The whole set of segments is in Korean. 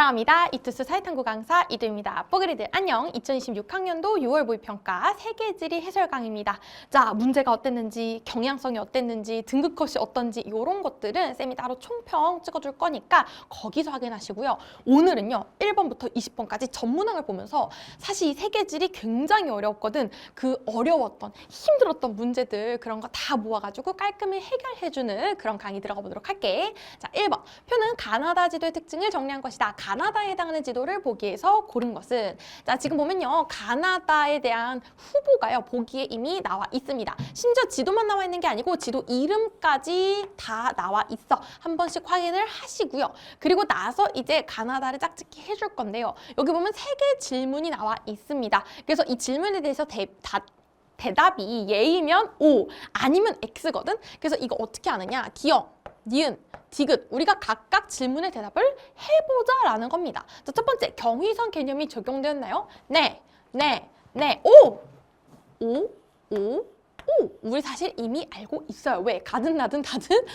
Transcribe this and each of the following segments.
안녕합니다. 이투스 사회탐구 강사 이두입니다. 뽀그리들 안녕. 2026학년도 6월 모의평가 세계지리 해설 강의입니다. 자, 문제가 어땠는지, 경향성이 어땠는지, 등급컷이 어떤지 이런 것들은 쌤이 따로 총평 찍어줄 거니까 거기서 확인하시고요. 오늘은요. 1번부터 20번까지 전문항을 보면서 사실 이 세계지리 굉장히 어려웠거든. 그 어려웠던, 힘들었던 문제들 그런 거 다 모아가지고 깔끔히 해결해주는 그런 강의 들어가 보도록 할게. 자, 1번. 표는 가나다 지도의 특징을 정리한 것이다. 가나다에 해당하는 지도를 보기 위해서 고른 것은, 자, 지금 보면요. 가나다에 대한 후보가요. 보기에 이미 나와 있습니다. 심지어 지도만 나와 있는 게 아니고 지도 이름까지 다 나와 있어. 한 번씩 확인을 하시고요. 그리고 나서 이제 가나다를 짝짓기 해줄 건데요. 여기 보면 3개 질문이 나와 있습니다. 그래서 이 질문에 대해서 대답이 예이면 O, 아니면 X거든? 그래서 이거 어떻게 하느냐? 기억, 니은, 디귿, 우리가 각각 질문의 대답을 해보자라는 겁니다. 자, 첫 번째, 경위선 개념이 적용되었나요? 네, 네, 네, 오! 오, 오, 오! 우리 사실 이미 알고 있어요. 왜? 가든 나든 다든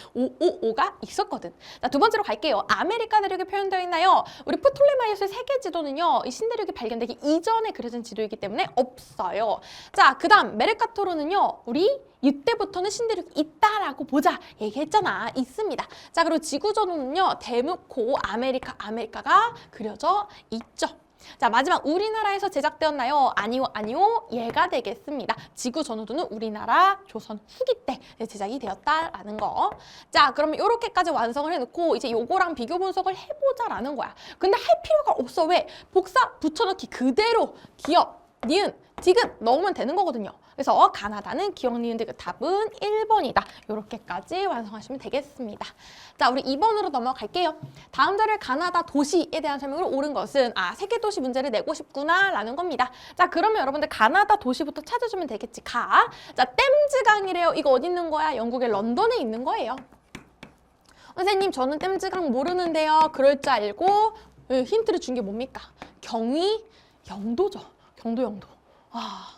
오가 있었거든. 자, 두 번째로 갈게요. 아메리카 대륙이 표현되어 있나요? 우리 프톨레마이오스의 세계 지도는요. 이 신대륙이 발견되기 이전에 그려진 지도이기 때문에 없어요. 자, 그 다음 메르카토르는요. 우리 이때부터는 신대륙이 있다라고 보자 얘기했잖아. 있습니다. 자, 그리고 지구전후는요. 대놓고 아메리카가 그려져 있죠. 자, 마지막 우리나라에서 제작되었나요? 아니요, 아니요. 얘가 되겠습니다. 지구 전후도는 우리나라 조선 후기 때 제작이 되었다라는 거. 자, 그러면 이렇게까지 완성을 해놓고 이제 요거랑 비교 분석을 해보자라는 거야. 근데 할 필요가 없어. 왜? 복사 붙여넣기 그대로 기억, 니은, 디귿 넣으면 되는 거거든요. 그래서 가나다는 기억, 니은, 디귿 답은 1번이다. 이렇게까지 완성하시면 되겠습니다. 자, 우리 2번으로 넘어갈게요. 다음 자료의 가나다 도시에 대한 설명을 옳은 것은 세계 도시 문제를 내고 싶구나 라는 겁니다. 자, 그러면 여러분들 가나다 도시부터 찾아주면 되겠지. 자, 댐즈강이래요. 이거 어디 있는 거야? 영국의 런던에 있는 거예요. 선생님, 저는 댐즈강 모르는데요. 그럴 줄 알고 힌트를 준 게 뭡니까? 경위, 영도죠. 경도, 영도.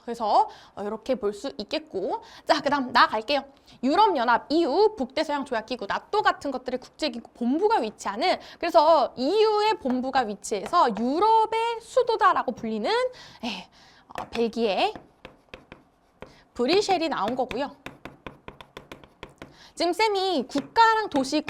그래서 이렇게 볼 수 있겠고. 자, 그 다음 나갈게요. 유럽연합, EU, 북대서양조약기구, 나토 같은 것들의 국제기구 본부가 위치하는, 그래서 EU의 본부가 위치해서 유럽의 수도다라고 불리는 벨기에 브뤼셀이 나온 거고요. 지금 쌤이 국가랑 도시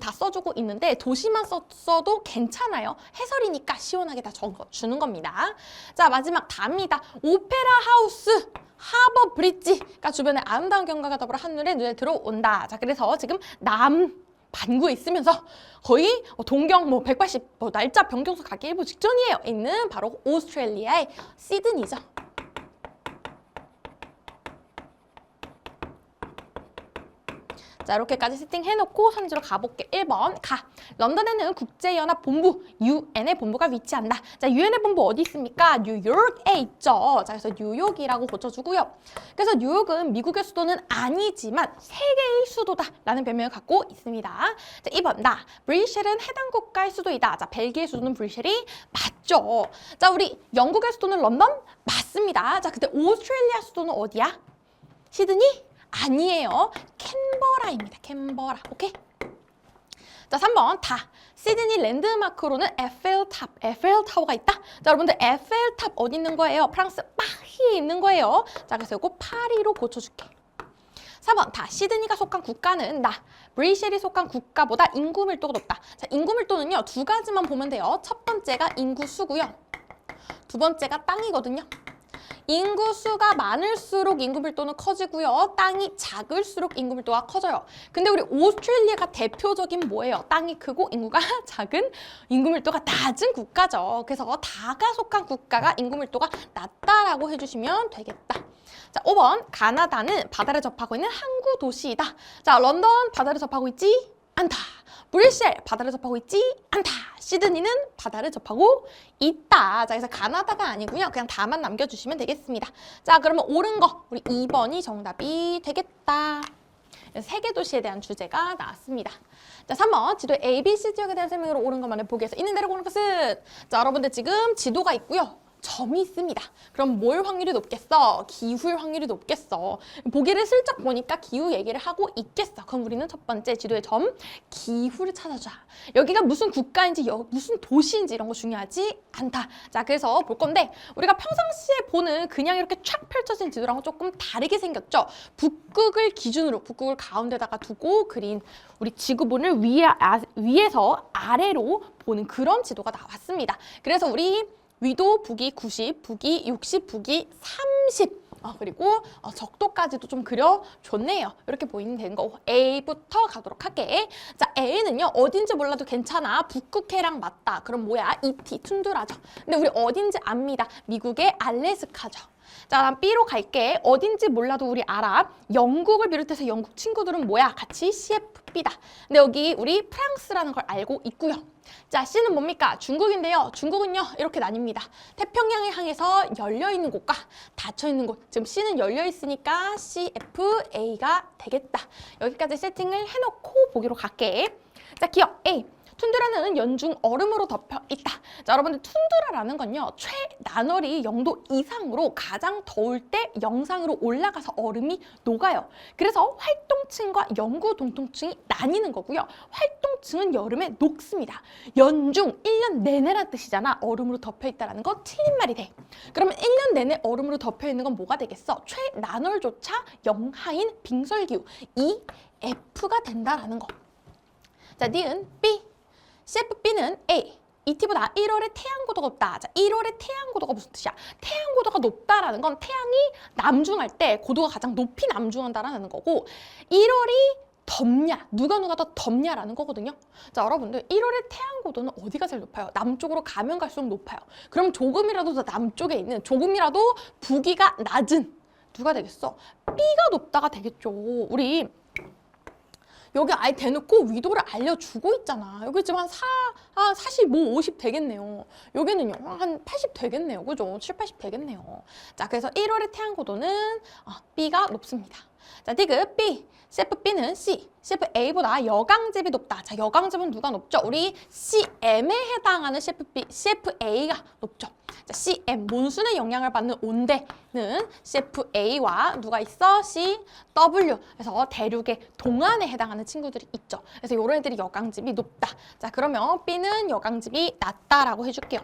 다 써주고 있는데 도시만 써도 괜찮아요. 해설이니까 시원하게 다 적어주는 겁니다. 자, 마지막 답니다. 오페라 하우스, 하버 브릿지가 주변에 아름다운 경관과 더불어 한눈에 눈에 들어온다. 자, 그래서 지금 반구에 있으면서 거의 동경 180 날짜 변경소 가기 일부 직전이에요. 있는 바로 오스트레일리아의 시드니죠. 자, 이렇게까지 세팅해놓고 3주로 가볼게. 1번 런던에는 국제연합 본부, UN의 본부가 위치한다. 자, UN의 본부 어디 있습니까? 뉴욕에 있죠. 자, 그래서 뉴욕이라고 고쳐주고요. 그래서 뉴욕은 미국의 수도는 아니지만 세계의 수도다라는 별명을 갖고 있습니다. 자, 2번 브뤼셀은 해당 국가의 수도이다. 자, 벨기에 수도는 브뤼셀이 맞죠. 자, 우리 영국의 수도는 런던? 맞습니다. 자, 근데 오스트레일리아 수도는 어디야? 시드니? 아니에요. 캔버라입니다. 캔버라. 오케이? 자, 3번 시드니 랜드마크로는 에펠타워가 있다. 자, 여러분들 에펠탑 어디 있는 거예요? 프랑스 파리에 있는 거예요. 자, 그래서 이거 파리로 고쳐줄게. 4번 시드니가 속한 국가는 브뤼셀이 속한 국가보다 인구 밀도가 높다. 자, 인구 밀도는요. 두 가지만 보면 돼요. 첫 번째가 인구수고요. 두 번째가 땅이거든요. 인구수가 많을수록 인구 밀도는 커지고요. 땅이 작을수록 인구 밀도가 커져요. 근데 우리 오스트레일리아가 대표적인 뭐예요? 땅이 크고 인구가 작은, 인구 밀도가 낮은 국가죠. 그래서 다가 속한 국가가 인구 밀도가 낮다라고 해주시면 되겠다. 자, 5번 가나다는 바다를 접하고 있는 항구 도시이다. 자, 런던 바다를 접하고 있지 않다. 브뤼셀 바다를 접하고 있지 않다. 시드니는 바다를 접하고 있다. 자, 그래서 가나다가 아니고요. 그냥 다만 남겨주시면 되겠습니다. 자, 그러면 옳은 거 우리 2번이 정답이 되겠다. 세계 도시에 대한 주제가 나왔습니다. 자, 3번 지도의 ABC 지역에 대한 설명으로 옳은 것만을 보기 위해서 있는 대로 고른 것은, 자, 여러분들 지금 지도가 있고요. 점이 있습니다. 그럼 뭘 확률이 높겠어? 기후일 확률이 높겠어. 보기를 슬쩍 보니까 기후 얘기를 하고 있겠어. 그럼 우리는 첫 번째 지도의 점, 기후를 찾아줘. 여기가 무슨 국가인지 무슨 도시인지 이런 거 중요하지 않다. 자, 그래서 볼 건데 우리가 평상시에 보는 그냥 이렇게 쫙 펼쳐진 지도랑은 조금 다르게 생겼죠. 북극을 기준으로, 북극을 가운데다가 두고 그린 우리 지구본을 위에서 아래로 보는 그런 지도가 나왔습니다. 그래서 우리 위도 북위 90, 북위 60, 북위 30. 그리고 적도까지도 좀 그려줬네요. 이렇게 보이면 되는 거고 A부터 가도록 할게. 자, A는요. 어딘지 몰라도 괜찮아. 북극해랑 맞다. 그럼 뭐야? ET, 툰드라죠. 근데 우리 어딘지 압니다. 미국의 알래스카죠. 자, 다음 B로 갈게. 어딘지 몰라도 우리 알아. 영국을 비롯해서 영국 친구들은 뭐야? 같이 CFB다. 근데 여기 우리 프랑스라는 걸 알고 있고요. 자, C는 뭡니까? 중국인데요. 중국은요. 이렇게 나뉩니다. 태평양을 향해서 열려있는 곳과 닫혀있는 곳. 지금 C는 열려있으니까 CFA가 되겠다. 여기까지 세팅을 해놓고 보기로 갈게. 자, 기억 A. 툰드라는 연중 얼음으로 덮여 있다. 자, 여러분들 툰드라라는 건요. 최난월이 0도 이상으로 가장 더울 때 영상으로 올라가서 얼음이 녹아요. 그래서 활동층과 영구 동통층이 나뉘는 거고요. 활동층은 여름에 녹습니다. 연중 1년 내내란 뜻이잖아. 얼음으로 덮여 있다라는 거 틀린 말이 돼. 그러면 1년 내내 얼음으로 덮여 있는 건 뭐가 되겠어? 최난월조차 영하인 빙설기후 EF가 된다라는 거. 자, 니은 B. CFB는 A. ET보다 1월에 태양고도가 높다. 자, 1월에 태양고도가 무슨 뜻이야? 태양고도가 높다라는 건 태양이 남중할 때 고도가 가장 높이 남중한다라는 거고 1월이 덥냐? 누가 더 덥냐라는 거거든요. 자, 여러분들 1월에 태양고도는 어디가 제일 높아요? 남쪽으로 가면 갈수록 높아요. 그럼 조금이라도 더 남쪽에 있는 조금이라도 부기가 낮은 누가 되겠어? B가 높다가 되겠죠. 우리 여기 아예 대놓고 위도를 알려주고 있잖아. 여기 지금 한 45, 50 되겠네요. 여기는요, 한 80 되겠네요. 그죠? 7, 80 되겠네요. 자, 그래서 1월의 태양고도는 B가 높습니다. 자, 디귿 B. CFB는 C. CFA보다 여강즙이 높다. 자, 여강즙은 누가 높죠? 우리 CM에 해당하는 CFA가 높죠. 자, CM, 몬순의 영향을 받는 온대는 CFA와 누가 있어? CW. 그래서 대륙의 동안에 해당하는 친구들이 있죠. 그래서 이런 애들이 여강즙이 높다. 자, 그러면 B는 여강즙이 낮다라고 해줄게요.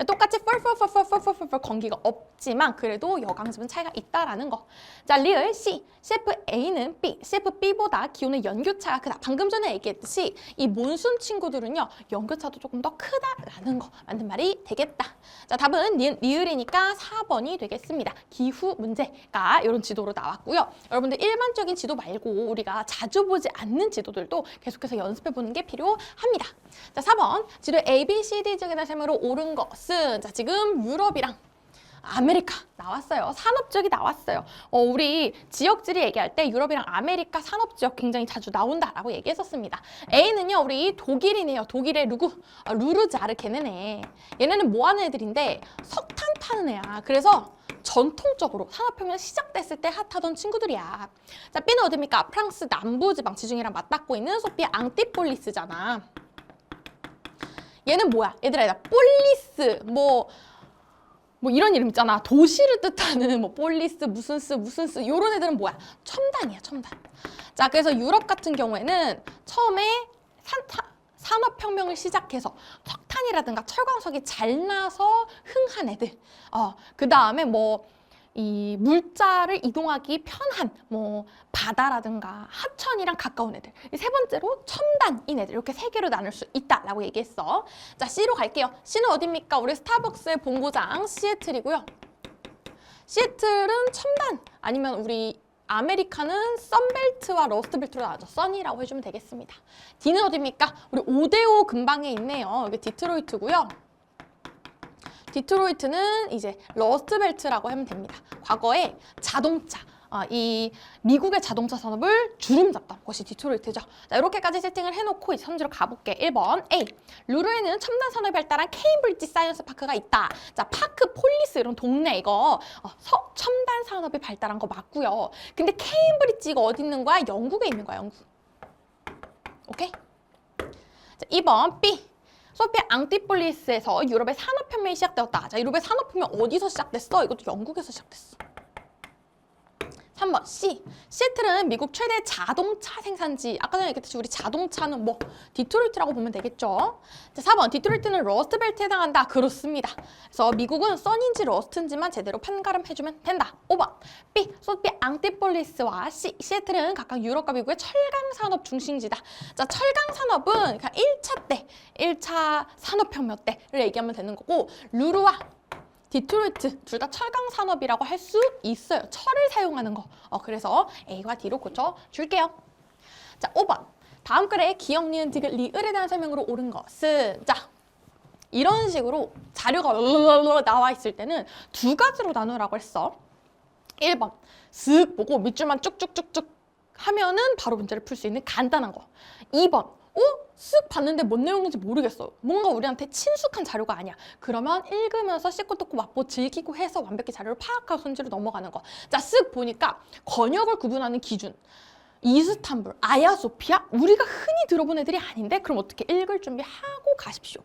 똑같이 펄펄펄펄펄펄 건기가 없지만 그래도 여강즙은 차이가 있다라는 거. 자, 리을 C. CFA는 B. CFB보다 기온의 연교차가 크다. 방금 전에 얘기했듯이 이 몬순 친구들은요. 연교차도 조금 더 크다라는 거. 맞는 말이 되겠다. 자, 답은 리을이니까 4번이 되겠습니다. 기후 문제가 이런 지도로 나왔고요. 여러분들 일반적인 지도 말고 우리가 자주 보지 않는 지도들도 계속해서 연습해보는 게 필요합니다. 자, 4번. 지도 A, B, C, D 중에 설명으로 옳은 것은 자, 지금 유럽이랑 아메리카 나왔어요. 산업지역이 나왔어요. 우리 지역지리 얘기할 때 유럽이랑 아메리카 산업지역 굉장히 자주 나온다라고 얘기했었습니다. A는요, 우리 독일이네요. 독일의 루르자르 걔네네. 얘네는 뭐 하는 애들인데 석탄 파는 애야. 그래서 전통적으로 산업혁명 시작됐을 때 핫하던 친구들이야. 자, B는 어디입니까? 프랑스 남부지방 지중해랑 맞닿고 있는 소피아 앙티폴리스잖아. 얘는 뭐야? 얘들아, 폴리스 뭐 이런 이름 있잖아. 도시를 뜻하는 뭐 폴리스 무슨 스 이런 애들은 뭐야? 첨단이야, 첨단. 자, 그래서 유럽 같은 경우에는 처음에 산업혁명을 시작해서 석탄이라든가 철광석이 잘 나서 흥한 애들. 그 다음에 이 물자를 이동하기 편한 바다라든가 하천이랑 가까운 애들. 세 번째로 첨단인 애들. 이렇게 세 개로 나눌 수 있다라고 얘기했어. 자, C로 갈게요. C는 어디입니까? 우리 스타벅스의 본고장 시애틀이고요. 시애틀은 첨단 아니면 우리 아메리카는 썬벨트와 러스트벨트로 나왔죠. 써니라고 해주면 되겠습니다. D는 어디입니까? 우리 5대5 근방에 있네요. 여기 디트로이트고요. 디트로이트는 이제 러스트벨트라고 하면 됩니다. 과거에 자동차, 이 미국의 자동차 산업을 주름 잡던 것이 디트로이트죠. 자, 이렇게까지 세팅을 해놓고 이제 선지로 가볼게. 1번 A. 루르에는 첨단 산업이 발달한 케임브리지 사이언스 파크가 있다. 자, 파크 폴리스 이런 동네 이거 첨단 산업이 발달한 거 맞고요. 근데 케임브리지가 어디 있는 거야? 영국에 있는 거야, 영국. 오케이? 자, 2번 B. 소피아 앙티폴리스에서 유럽의 산업혁명이 시작되었다. 자, 유럽의 산업혁명 어디서 시작됐어? 이것도 영국에서 시작됐어. 3번 C. 시애틀은 미국 최대 자동차 생산지. 아까 전에 얘기했듯이 우리 자동차는 뭐 디트로이트라고 보면 되겠죠. 자, 4번 디트로이트는 러스트벨트에 해당한다. 그렇습니다. 그래서 미국은 썬인지 러스트인지만 제대로 판가름해주면 된다. 5번 B. 소피아 앙티폴리스와 C. 시애틀은 각각 유럽과 미국의 철강 산업 중심지다. 자, 철강 산업은 그러니까 1차 때, 1차 산업혁명 때를 얘기하면 되는 거고, 루르와 디트로이트 둘 다 철강 산업이라고 할 수 있어요. 철을 사용하는 거. 그래서 A와 D로 고쳐줄게요. 자, 5번. 다음 글에 기역, 니은, 디귿, 리을에 대한 설명으로 옳은 것은, 자, 이런 식으로 자료가 나와 있을 때는 두 가지로 나누라고 했어. 1번. 쓱 보고 밑줄만 쭉쭉쭉쭉 하면은 바로 문제를 풀 수 있는 간단한 거. 2번. 쓱 봤는데 뭔 내용인지 모르겠어. 뭔가 우리한테 친숙한 자료가 아니야. 그러면 읽으면서 씹고 뜯고 맛보 즐기고 해서 완벽히 자료를 파악하고 손질로 넘어가는 거. 자, 쓱 보니까 권역을 구분하는 기준. 이스탄불, 아야소피아? 우리가 흔히 들어본 애들이 아닌데 그럼 어떻게 읽을 준비하고 가십시오.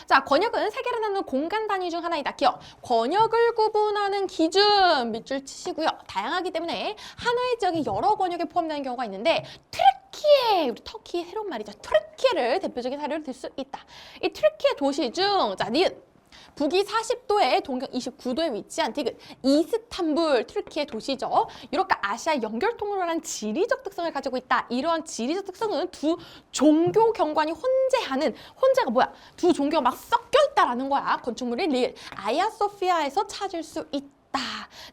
자, 권역은 세계를 나누는 공간 단위 중 하나이다. 기억. 권역을 구분하는 기준 밑줄 치시고요. 다양하기 때문에 하나의 지역이 여러 권역에 포함되는 경우가 있는데 트르키예, 우리 터키의 새로운 말이죠. 트르키예를 대표적인 사례로 들 수 있다. 이 트르키예 도시 중, 자, 니은. 북위 40도에 동경 29도에 위치한 디귿, 이스탄불, 트르키의 도시죠. 유럽과 아시아 연결통로라는 지리적 특성을 가지고 있다. 이러한 지리적 특성은 두 종교 경관이 혼재가 뭐야? 두 종교가 막 섞여 있다라는 거야. 건축물인 리을, 아야소피아에서 찾을 수 있다.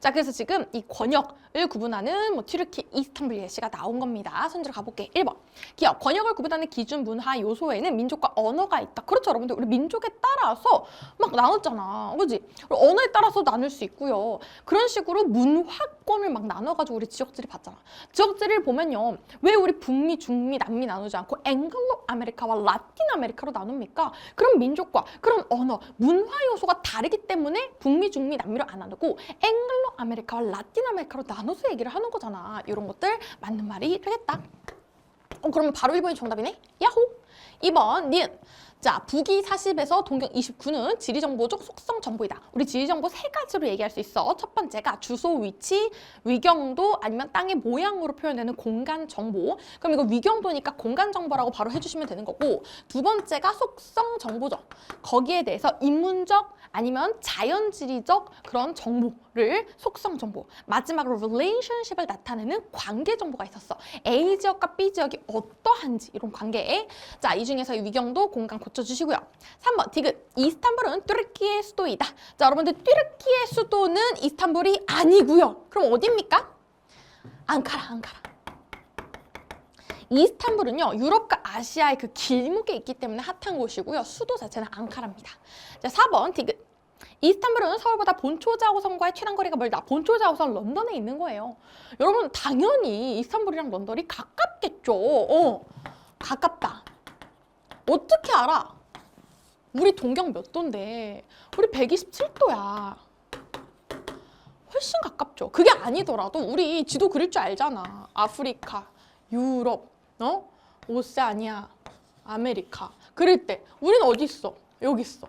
자, 그래서 지금 이 권역을 구분하는 뭐 튀르키, 이스탄불 예시가 나온 겁니다. 손들어 가볼게. 1번. 기억. 권역을 구분하는 기준 문화 요소에는 민족과 언어가 있다. 그렇죠, 여러분들. 우리 민족에 따라서 막 나눴잖아. 그지? 언어에 따라서 나눌 수 있고요. 그런 식으로 문화권을 막 나눠가지고 우리 지역지를 봤잖아. 지역지를 보면요. 왜 우리 북미, 중미, 남미 나누지 않고 앵글로 아메리카와 라틴 아메리카로 나눕니까? 그런 민족과 그런 언어, 문화 요소가 다르기 때문에 북미, 중미, 남미로 안 나누고 앵글로 아메리카와 라틴 아메리카로 나눠서 얘기를 하는 거잖아. 이런 것들 맞는 말이 되겠다. 그러면 바로 1번이 정답이네? 야호! 2번 니은. 자, 북위 40에서 동경 29는 지리정보적 속성 정보이다. 우리 지리정보 세 가지로 얘기할 수 있어. 첫 번째가 주소, 위치, 위경도 아니면 땅의 모양으로 표현되는 공간 정보. 그럼 이거 위경도니까 공간 정보라고 바로 해주시면 되는 거고, 두 번째가 속성 정보죠. 거기에 대해서 인문적 아니면 자연지리적 그런 정보를 속성 정보. 마지막으로 relationship을 나타내는 관계 정보가 있었어. A 지역과 B 지역이 어떠한지 이런 관계. 자, 이 중에서 위경도 공간 고쳐주시고요. 3번 디귿. 이스탄불은 튀르키예 수도이다. 자, 여러분들 튀르키예 수도는 이스탄불이 아니고요. 그럼 어디입니까? 앙카라. 이스탄불은요, 유럽과 아시아의 그 길목에 있기 때문에 핫한 곳이고요. 수도 자체는 앙카라입니다. 자, 4번 디귿. 이스탄불은 서울보다 본초 자우선과의 최단 거리가 멀다. 본초 자우선 런던에 있는 거예요. 여러분, 당연히 이스탄불이랑 런던이 가깝겠죠. 가깝다. 어떻게 알아? 우리 동경 몇 도인데 우리 127도야. 훨씬 가깝죠. 그게 아니더라도 우리 지도 그릴 줄 알잖아. 아프리카, 유럽, 오세아니아, 아메리카. 그릴 때 우리는 어디 있어? 여기 있어.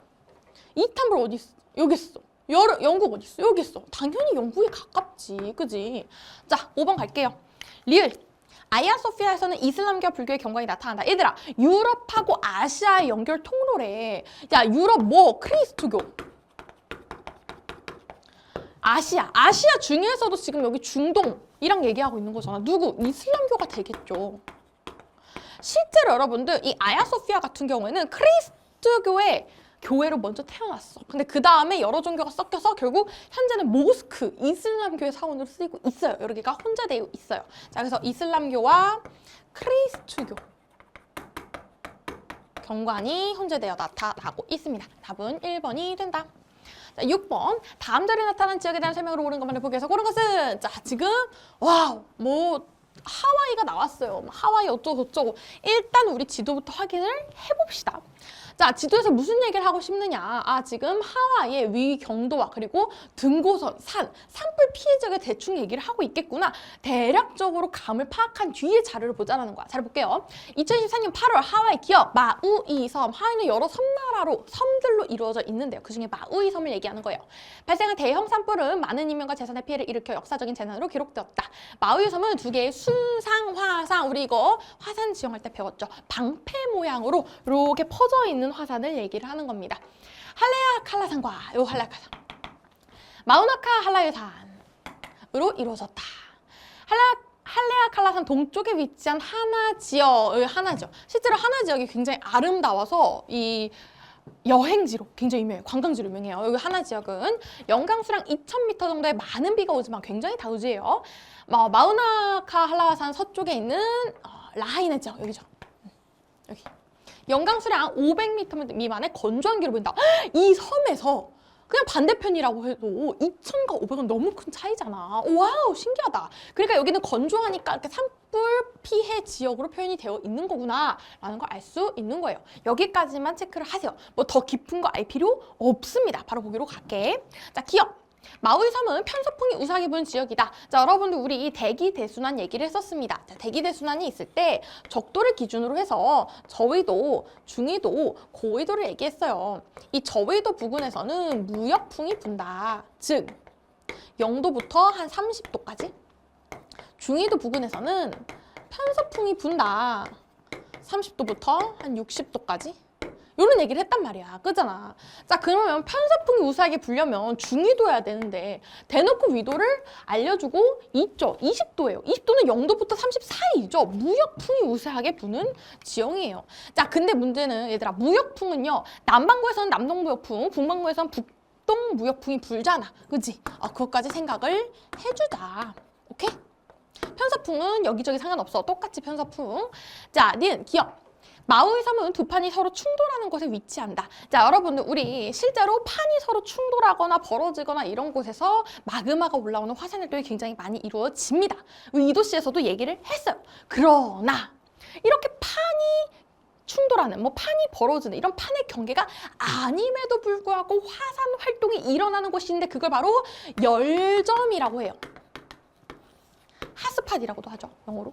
이스탄불 어디 있어? 여기 있어. 영국 어디 있어? 여기 있어. 당연히 영국에 가깝지. 그지? 자, 5번 갈게요. 리을. 아야소피아에서는 이슬람교와 불교의 경관이 나타난다. 얘들아, 유럽하고 아시아의 연결 통로래. 야, 유럽 뭐? 크리스트교. 아시아 중에서도 지금 여기 중동이랑 얘기하고 있는 거잖아. 누구? 이슬람교가 되겠죠. 실제로 여러분들 이 아야소피아 같은 경우에는 크리스트교의 교회로 먼저 태어났어. 근데 그 다음에 여러 종교가 섞여서 결국 현재는 모스크, 이슬람교의 사원으로 쓰이고 있어요. 여러 개가 혼재되어 있어요. 자, 그래서 이슬람교와 크리스트교 경관이 혼재되어 나타나고 있습니다. 답은 1번이 된다. 자, 6번. 다음 자리에 나타난 지역에 대한 설명으로 옳은 것만 보기 위해서 고른 것은, 자, 지금 와우, 뭐 하와이가 나왔어요. 하와이 어쩌고 저쩌고. 일단 우리 지도부터 확인을 해봅시다. 자, 지도에서 무슨 얘기를 하고 싶느냐. 지금 하와이의 위경도와 그리고 등고선, 산불 피해 지역에 대충 얘기를 하고 있겠구나. 대략적으로 감을 파악한 뒤에 자료를 보자라는 거야. 잘 볼게요. 2024년 8월 하와이 기업 마우이 섬. 하와이는 여러 섬들로 이루어져 있는데요. 그중에 마우이 섬을 얘기하는 거예요. 발생한 대형 산불은 많은 인명과 재산의 피해를 일으켜 역사적인 재난으로 기록되었다. 마우이 섬은 두 개의 순상 화산, 우리 이거 화산 지형할 때 배웠죠. 방패 모양으로 이렇게 퍼져 있는 화산을 얘기를 하는 겁니다. 할레아칼라산과 할레아칼라산, 마우나카 한라유산으로 이루어졌다. 할레아칼라산 동쪽에 위치한 하나 지역, 실제로 하나 지역이 굉장히 아름다워서 이 여행지로 굉장히 유명해요. 관광지로 유명해요. 여기 하나 지역은 연강 수량 2,000m 정도의 많은 비가 오지만 굉장히 다우지예요. 마우나카 한라산 서쪽에 있는 라하이네 지역, 여기죠. 여기. 연강 수량 500m 미만의 건조한 기로 보인다. 이 섬에서 그냥 반대편이라고 해도 2,000과 500은 너무 큰 차이잖아. 와우, 신기하다. 그러니까 여기는 건조하니까 이렇게 산불 피해 지역으로 표현이 되어 있는 거구나 라는 걸 알 수 있는 거예요. 여기까지만 체크를 하세요. 뭐 더 깊은 거 알 필요 없습니다. 바로 보기로 갈게. 자, 기억. 마우이 섬은 편서풍이 우수하게 부는 지역이다. 자, 여러분들 우리 대기대순환 얘기를 했었습니다. 자, 대기대순환이 있을 때 적도를 기준으로 해서 저위도, 중위도, 고위도를 얘기했어요. 이 저위도 부근에서는 무역풍이 분다. 즉, 0도부터 한 30도까지. 중위도 부근에서는 편서풍이 분다. 30도부터 한 60도까지. 이런 얘기를 했단 말이야. 그잖아. 자, 그러면 편서풍이 우수하게 불려면 중위도여야 되는데 대놓고 위도를 알려주고 있죠. 20도예요. 20도는 0도부터 30 사이죠. 무역풍이 우수하게 부는 지형이에요. 자, 근데 문제는 얘들아, 무역풍은요, 남반구에서는 남동무역풍, 북반구에서는 북동무역풍이 불잖아. 그치? 그것까지 생각을 해주자. 오케이? 편서풍은 여기저기 상관없어. 똑같이 편서풍. 자, 니은 기억. 마우이 섬은 두 판이 서로 충돌하는 곳에 위치한다. 자, 여러분들 우리 실제로 판이 서로 충돌하거나 벌어지거나 이런 곳에서 마그마가 올라오는 화산 활동이 굉장히 많이 이루어집니다. 우리 이도시에서도 얘기를 했어요. 그러나 이렇게 판이 충돌하는, 판이 벌어지는 이런 판의 경계가 아님에도 불구하고 화산 활동이 일어나는 곳인데 그걸 바로 열점이라고 해요. 핫스팟이라고도 하죠, 영어로.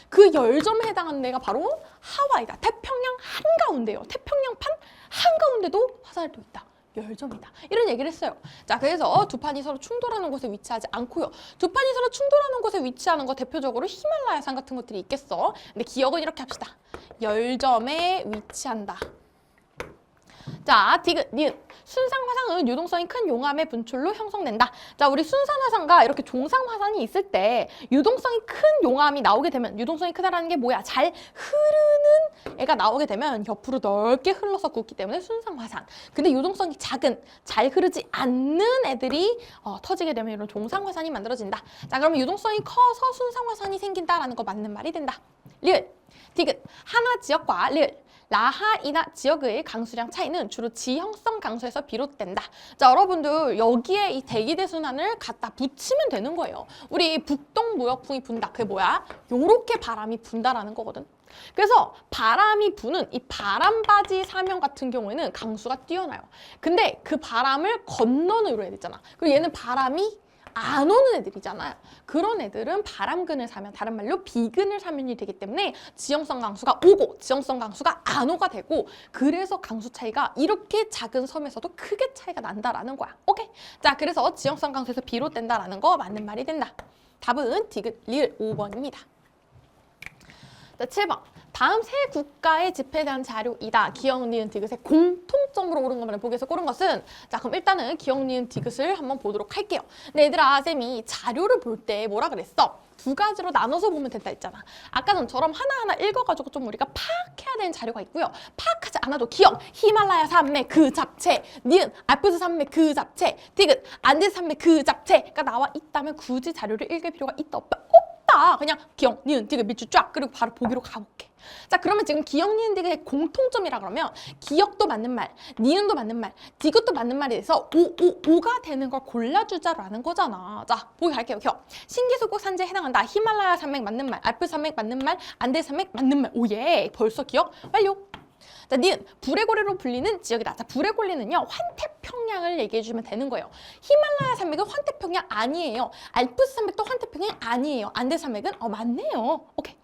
그 열점에 해당하는 데가 바로 하와이다. 태평양 한가운데요. 태평양판 한가운데도 화산활동이 있다. 열점이다. 이런 얘기를 했어요. 자, 그래서 두 판이 서로 충돌하는 곳에 위치하지 않고요. 두 판이 서로 충돌하는 곳에 위치하는 거 대표적으로 히말라야산 같은 것들이 있겠어. 근데 기억은 이렇게 합시다. 열점에 위치한다. 자, 디귿, 니은. 순상화산은 유동성이 큰 용암의 분출로 형성된다. 자, 우리 순산화산과 이렇게 종상화산이 있을 때 유동성이 큰 용암이 나오게 되면, 유동성이 크다라는 게 뭐야? 잘 흐르는 애가 나오게 되면 옆으로 넓게 흘러서 굳기 때문에 순상화산. 근데 유동성이 작은, 잘 흐르지 않는 애들이 터지게 되면 이런 종상화산이 만들어진다. 자, 그러면 유동성이 커서 순상화산이 생긴다라는 거 맞는 말이 된다. 리을, 디귿. 하나 지역과 리을. 라하이나 지역의 강수량 차이는 주로 지형성 강수에서 비롯된다. 자, 여러분들 여기에 이 대기대순환을 갖다 붙이면 되는 거예요. 우리 북동무역풍이 분다. 그게 뭐야? 요렇게 바람이 분다라는 거거든. 그래서 바람이 부는 이 바람바지 사명 같은 경우에는 강수가 뛰어나요. 근데 그 바람을 건너는 애들 있잖아. 그리고 얘는 바람이 안 오는 애들이잖아요. 그런 애들은 바람근을 사면, 다른 말로 비근을 사면이 되기 때문에 지형성 강수가 오고 지형성 강수가 안 오가 되고, 그래서 강수 차이가 이렇게 작은 섬에서도 크게 차이가 난다라는 거야. 오케이? 자, 그래서 지형성 강수에서 비롯된다라는 거 맞는 말이 된다. 답은 디귿, 리을 5번입니다. 자, 7번. 다음 세 국가의 집회에 대한 자료이다. 기억, 니은, 디귿의 공통점으로 옳은 것만을 보기 위해서 고른 것은, 자, 그럼 일단은 기억, 니은, 디귿을 한번 보도록 할게요. 근데 얘들아, 쌤이 자료를 볼 때 뭐라 그랬어? 두 가지로 나눠서 보면 된다 했잖아. 아까 전처럼 하나하나 읽어가지고 좀 우리가 파악해야 되는 자료가 있고요. 파악하지 않아도 기억, 히말라야 산맥 그 잡채, 니은, 알프스 산맥 그 잡채, 디귿, 안데스 산맥 그 잡채가 나와 있다면 굳이 자료를 읽을 필요가 있다 없다? 없다. 그냥 기억, 니은, 디귿 밑줄 쫙 그리고 바로 보기로 가볼게. 자, 그러면 지금 기억, 니은, 디귿의 공통점이라 그러면 기억도 맞는 말, 니은도 맞는 말, 디귿도 맞는 말에 대해서 오가 되는 걸 골라주자라는 거잖아. 자, 보기 갈게요. 기억. 신기수국 산지에 해당한다. 히말라야 산맥 맞는 말, 알프 산맥 맞는 말, 안데스 산맥 맞는 말. 오예. 벌써 기억 완료. 자, 니은 불의 고리로 불리는 지역이다. 자, 불의 고리는요 환태평양을 얘기해 주면 되는 거예요. 히말라야 산맥은 환태평양 아니에요. 알프스 산맥도 환태평양 아니에요. 안데 산맥은 맞네요. 오케이.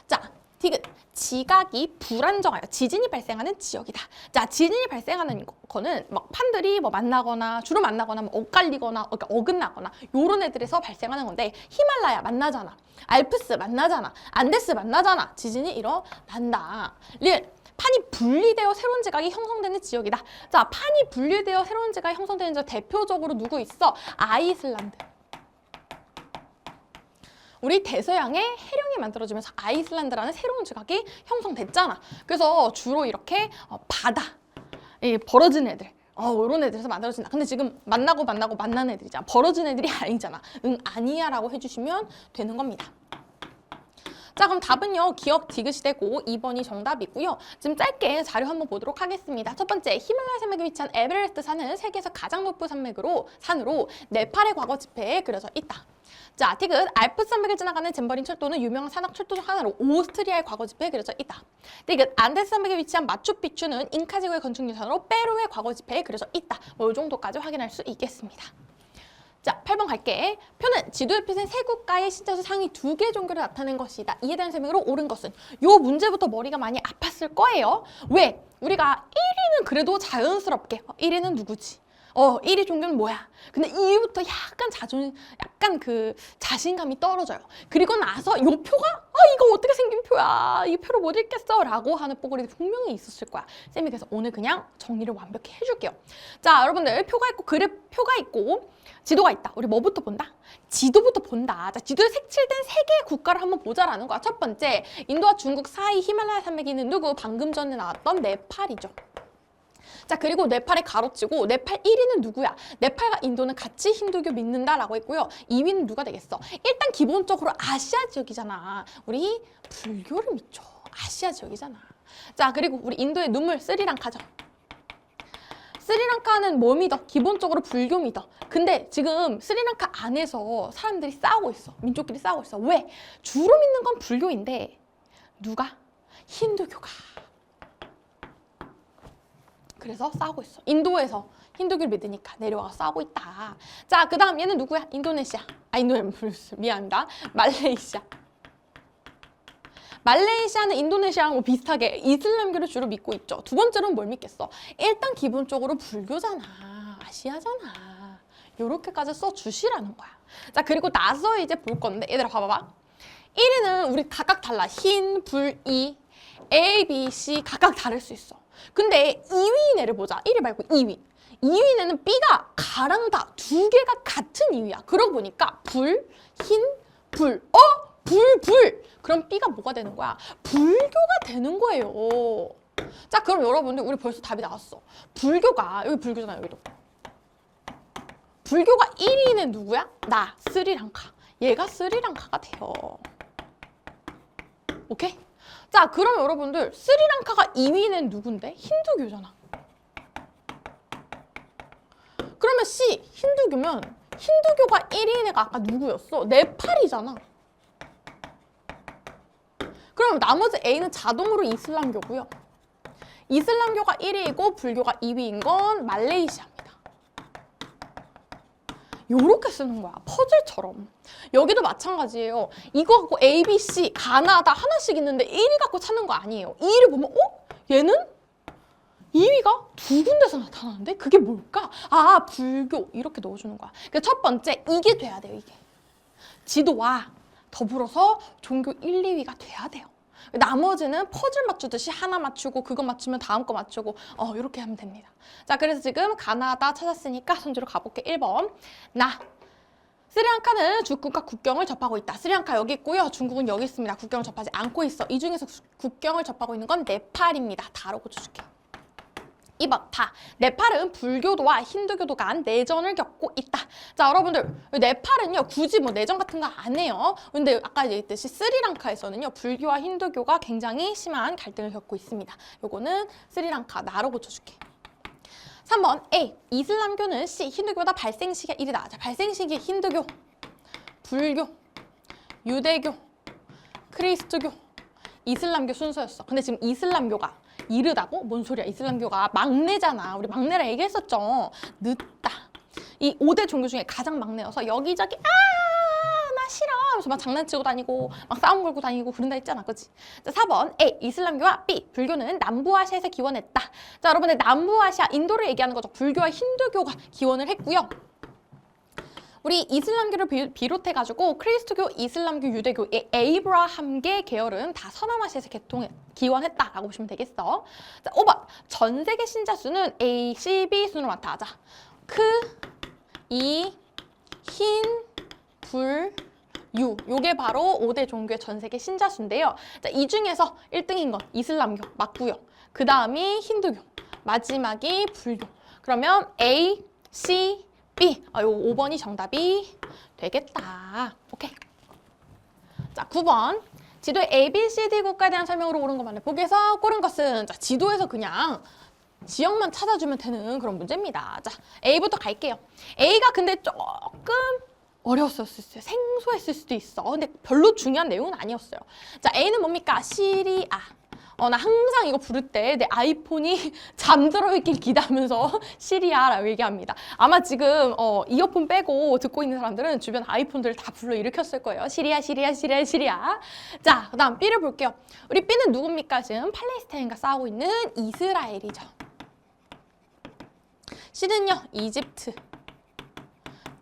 자, 디귿 지각이 불안정하여 지진이 발생하는 지역이다. 자, 지진이 발생하는 거는 막 판들이 뭐 만나거나 주로 만나거나 뭐 엇갈리거나 그러니까 어긋나거나 요런 애들에서 발생하는 건데 히말라야 만나잖아. 알프스 만나잖아. 안데스 만나잖아. 지진이 일어난다. 리을 판이 분리되어 새로운 지각이 형성되는 지역이다. 자, 판이 분리되어 새로운 지각이 형성되는 지역 대표적으로 누구 있어? 아이슬란드. 우리 대서양에 해령이 만들어지면서 아이슬란드라는 새로운 지각이 형성됐잖아. 그래서 주로 이렇게 바다, 벌어진 애들, 이런 애들에서 만들어진다. 근데 지금 만나는 애들이잖아. 벌어진 애들이 아니잖아. 응, 아니야 라고 해주시면 되는 겁니다. 자, 그럼 답은요. 기억 디귿이 되고 2번이 정답이고요. 지금 짧게 자료 한번 보도록 하겠습니다. 첫 번째, 히말라야 산맥에 위치한 에베레스트 산은 세계에서 가장 높은 산으로 네팔의 과거 지폐에 그려져 있다. 자, 디귿 알프스 산맥을 지나가는 잼버린 철도는 유명한 산악 철도 중 하나로 오스트리아의 과거 지폐에 그려져 있다. 디귿 안데스 산맥에 위치한 마추픽추는 잉카 제국의 건축 유산으로 페루의 과거 지폐에 그려져 있다. 뭐 이 정도까지 확인할 수 있겠습니다. 자, 8번 갈게. 표는 지도에 표된 세 국가의 신자수 상위 2개 종교를 나타낸 것이다. 이에 대한 설명으로 옳은 것은? 요 문제부터 머리가 많이 아팠을 거예요. 왜? 우리가 1위는 그래도 자연스럽게 1위는 누구지? 1위 종교는 뭐야? 근데 이후부터 약간 그 자신감이 떨어져요. 그리고 나서 요 표가 이거 어떻게 생긴 표야? 이 표를 못 읽겠어? 라고 하는 뽀글이들 분명히 있었을 거야. 쌤이 그래서 오늘 그냥 정리를 완벽히 해줄게요. 자, 여러분들 표가 있고 지도가 있다. 우리 뭐부터 본다? 지도부터 본다. 자, 지도에 색칠된 3개의 국가를 한번 보자라는 거야. 첫 번째, 인도와 중국 사이 히말라야 산맥에 있는 누구? 방금 전에 나왔던 네팔이죠. 자, 그리고 네팔에 가로치고 네팔 1위는 누구야? 네팔과 인도는 같이 힌두교 믿는다라고 했고요. 2위는 누가 되겠어? 일단 기본적으로 아시아 지역이잖아. 우리 불교를 믿죠. 아시아 지역이잖아. 자, 그리고 우리 인도의 눈물 스리랑카죠. 스리랑카는 뭐 믿어? 기본적으로 불교 믿어. 근데 지금 스리랑카 안에서 사람들이 싸우고 있어. 민족끼리 싸우고 있어. 왜? 주로 믿는 건 불교인데 누가? 힌두교가. 그래서 싸우고 있어. 인도에서 힌두교를 믿으니까 내려와서 싸우고 있다. 자, 그 다음 얘는 누구야? 인도네시아. 미안합니다. 말레이시아. 말레이시아는 인도네시아랑 뭐 비슷하게 이슬람교를 주로 믿고 있죠. 두 번째로는 뭘 믿겠어? 일단 기본적으로 불교잖아. 아시아잖아. 요렇게까지 써주시라는 거야. 자, 그리고 나서 이제 볼 건데 얘들아 봐봐봐. 1위는 우리 각각 달라. 흰, 불, 이, A, B, C 각각 다를 수 있어. 근데 2위 내를 보자. 1위 말고 2위. 2위는 B가 가랑 다 2개가 같은 2위야. 그러고 보니까 불, 흰, 불. 불. 그럼 B가 뭐가 되는 거야? 불교가 되는 거예요. 자, 그럼 여러분들 우리 벌써 답이 나왔어. 불교가, 여기 불교잖아, 여기도. 불교가 1위는 누구야? 스리랑카. 얘가 스리랑카가 돼요. 오케이? 자, 그럼 여러분들 스리랑카가 2위는 누군데? 힌두교잖아. 그러면 C, 힌두교면 힌두교가 1위는 애가 아까 누구였어? 네팔이잖아. 그럼 나머지 A는 자동으로 이슬람교고요. 이슬람교가 1위이고 불교가 2위인 건 말레이시아입니다. 요렇게 쓰는 거야. 퍼즐처럼. 여기도 마찬가지예요. 이거 갖고 A, B, C, 가나다 하나씩 있는데 1위 갖고 찾는 거 아니에요. 2위를 보면 얘는 2위가 2군데서 나타나는데 그게 뭘까? 불교. 이렇게 넣어주는 거야. 그러니까 첫 번째, 이게 돼야 돼요. 이게. 지도와 더불어서 종교 1, 2위가 돼야 돼요. 나머지는 퍼즐 맞추듯이 하나 맞추고 그거 맞추면 다음 거 맞추고 이렇게 하면 됩니다. 자, 그래서 지금 가나다 찾았으니까 손주로 가볼게. 1번. 스리랑카는 중국과 국경을 접하고 있다. 스리랑카 여기 있고요. 중국은 여기 있습니다. 국경을 접하지 않고 있어. 이 중에서 국경을 접하고 있는 건 네팔입니다. 다로 고쳐줄게요. 2번 다. 네팔은 불교도와 힌두교도 간 내전을 겪고 있다. 자, 여러분들 네팔은요 굳이 뭐 내전 같은 거 안 해요. 근데 아까 얘기했듯이 스리랑카에서는요 불교와 힌두교가 굉장히 심한 갈등을 겪고 있습니다. 요거는 스리랑카 나로 고쳐줄게. 3번 A. 이슬람교는 C. 힌두교보다 발생 시기가 이르다. 자, 발생 시기 힌두교, 불교, 유대교, 크리스트교, 이슬람교 순서였어. 근데 지금 이슬람교가 이르다고? 뭔 소리야? 이슬람교가 막내잖아. 우리 막내라 얘기했었죠. 늦다. 이 5대 종교 중에 가장 막내여서 여기저기 나 싫어 하면서 막 장난치고 다니고 막 싸움 걸고 다니고 그런다 했잖아. 그치? 자, 4번 A. 이슬람교와 B. 불교는 남부아시아에서 기원했다. 자, 여러분들 남부아시아 인도를 얘기하는 거죠. 불교와 힌두교가 기원을 했고요. 우리 이슬람교를 비롯해가지고 크리스토교, 이슬람교, 유대교, 에이브라함계 계열은 다 서남아시아에서 기원했다라고 보시면 되겠어. 자, 5번. 전 세계 신자 수는 A, C, B 순으로 나타나자. 이, 흰, 불, 유. 요게 바로 5대 종교의 전 세계 신자 수인데요. 자, 이 중에서 1등인 건 이슬람교 맞고요. 그 다음이 힌두교, 마지막이 불교. 그러면 A, C, B. 요 5번이 정답이 되겠다. 오케이. 자, 9번. 지도의 A, B, C, D 국가에 대한 설명으로 옳은 것만을 보기에서 옳은 것은 자, 지도에서 그냥 지역만 찾아주면 되는 그런 문제입니다. 자, A부터 갈게요. A가 근데 조금 어려웠을 수 있어요. 생소했을 수도 있어. 근데 별로 중요한 내용은 아니었어요. 자, A는 뭡니까? 시리아. 나 항상 이거 부를 때 내 아이폰이 잠들어 있길 기대하면서 시리아라고 얘기합니다. 아마 지금 이어폰 빼고 듣고 있는 사람들은 주변 아이폰들 다 불러일으켰을 거예요. 시리아, 시리아, 시리아, 시리아. 자, 그 다음 B를 볼게요. 우리 B는 누굽니까? 지금 팔레스타인과 싸우고 있는 이스라엘이죠. C는요, 이집트.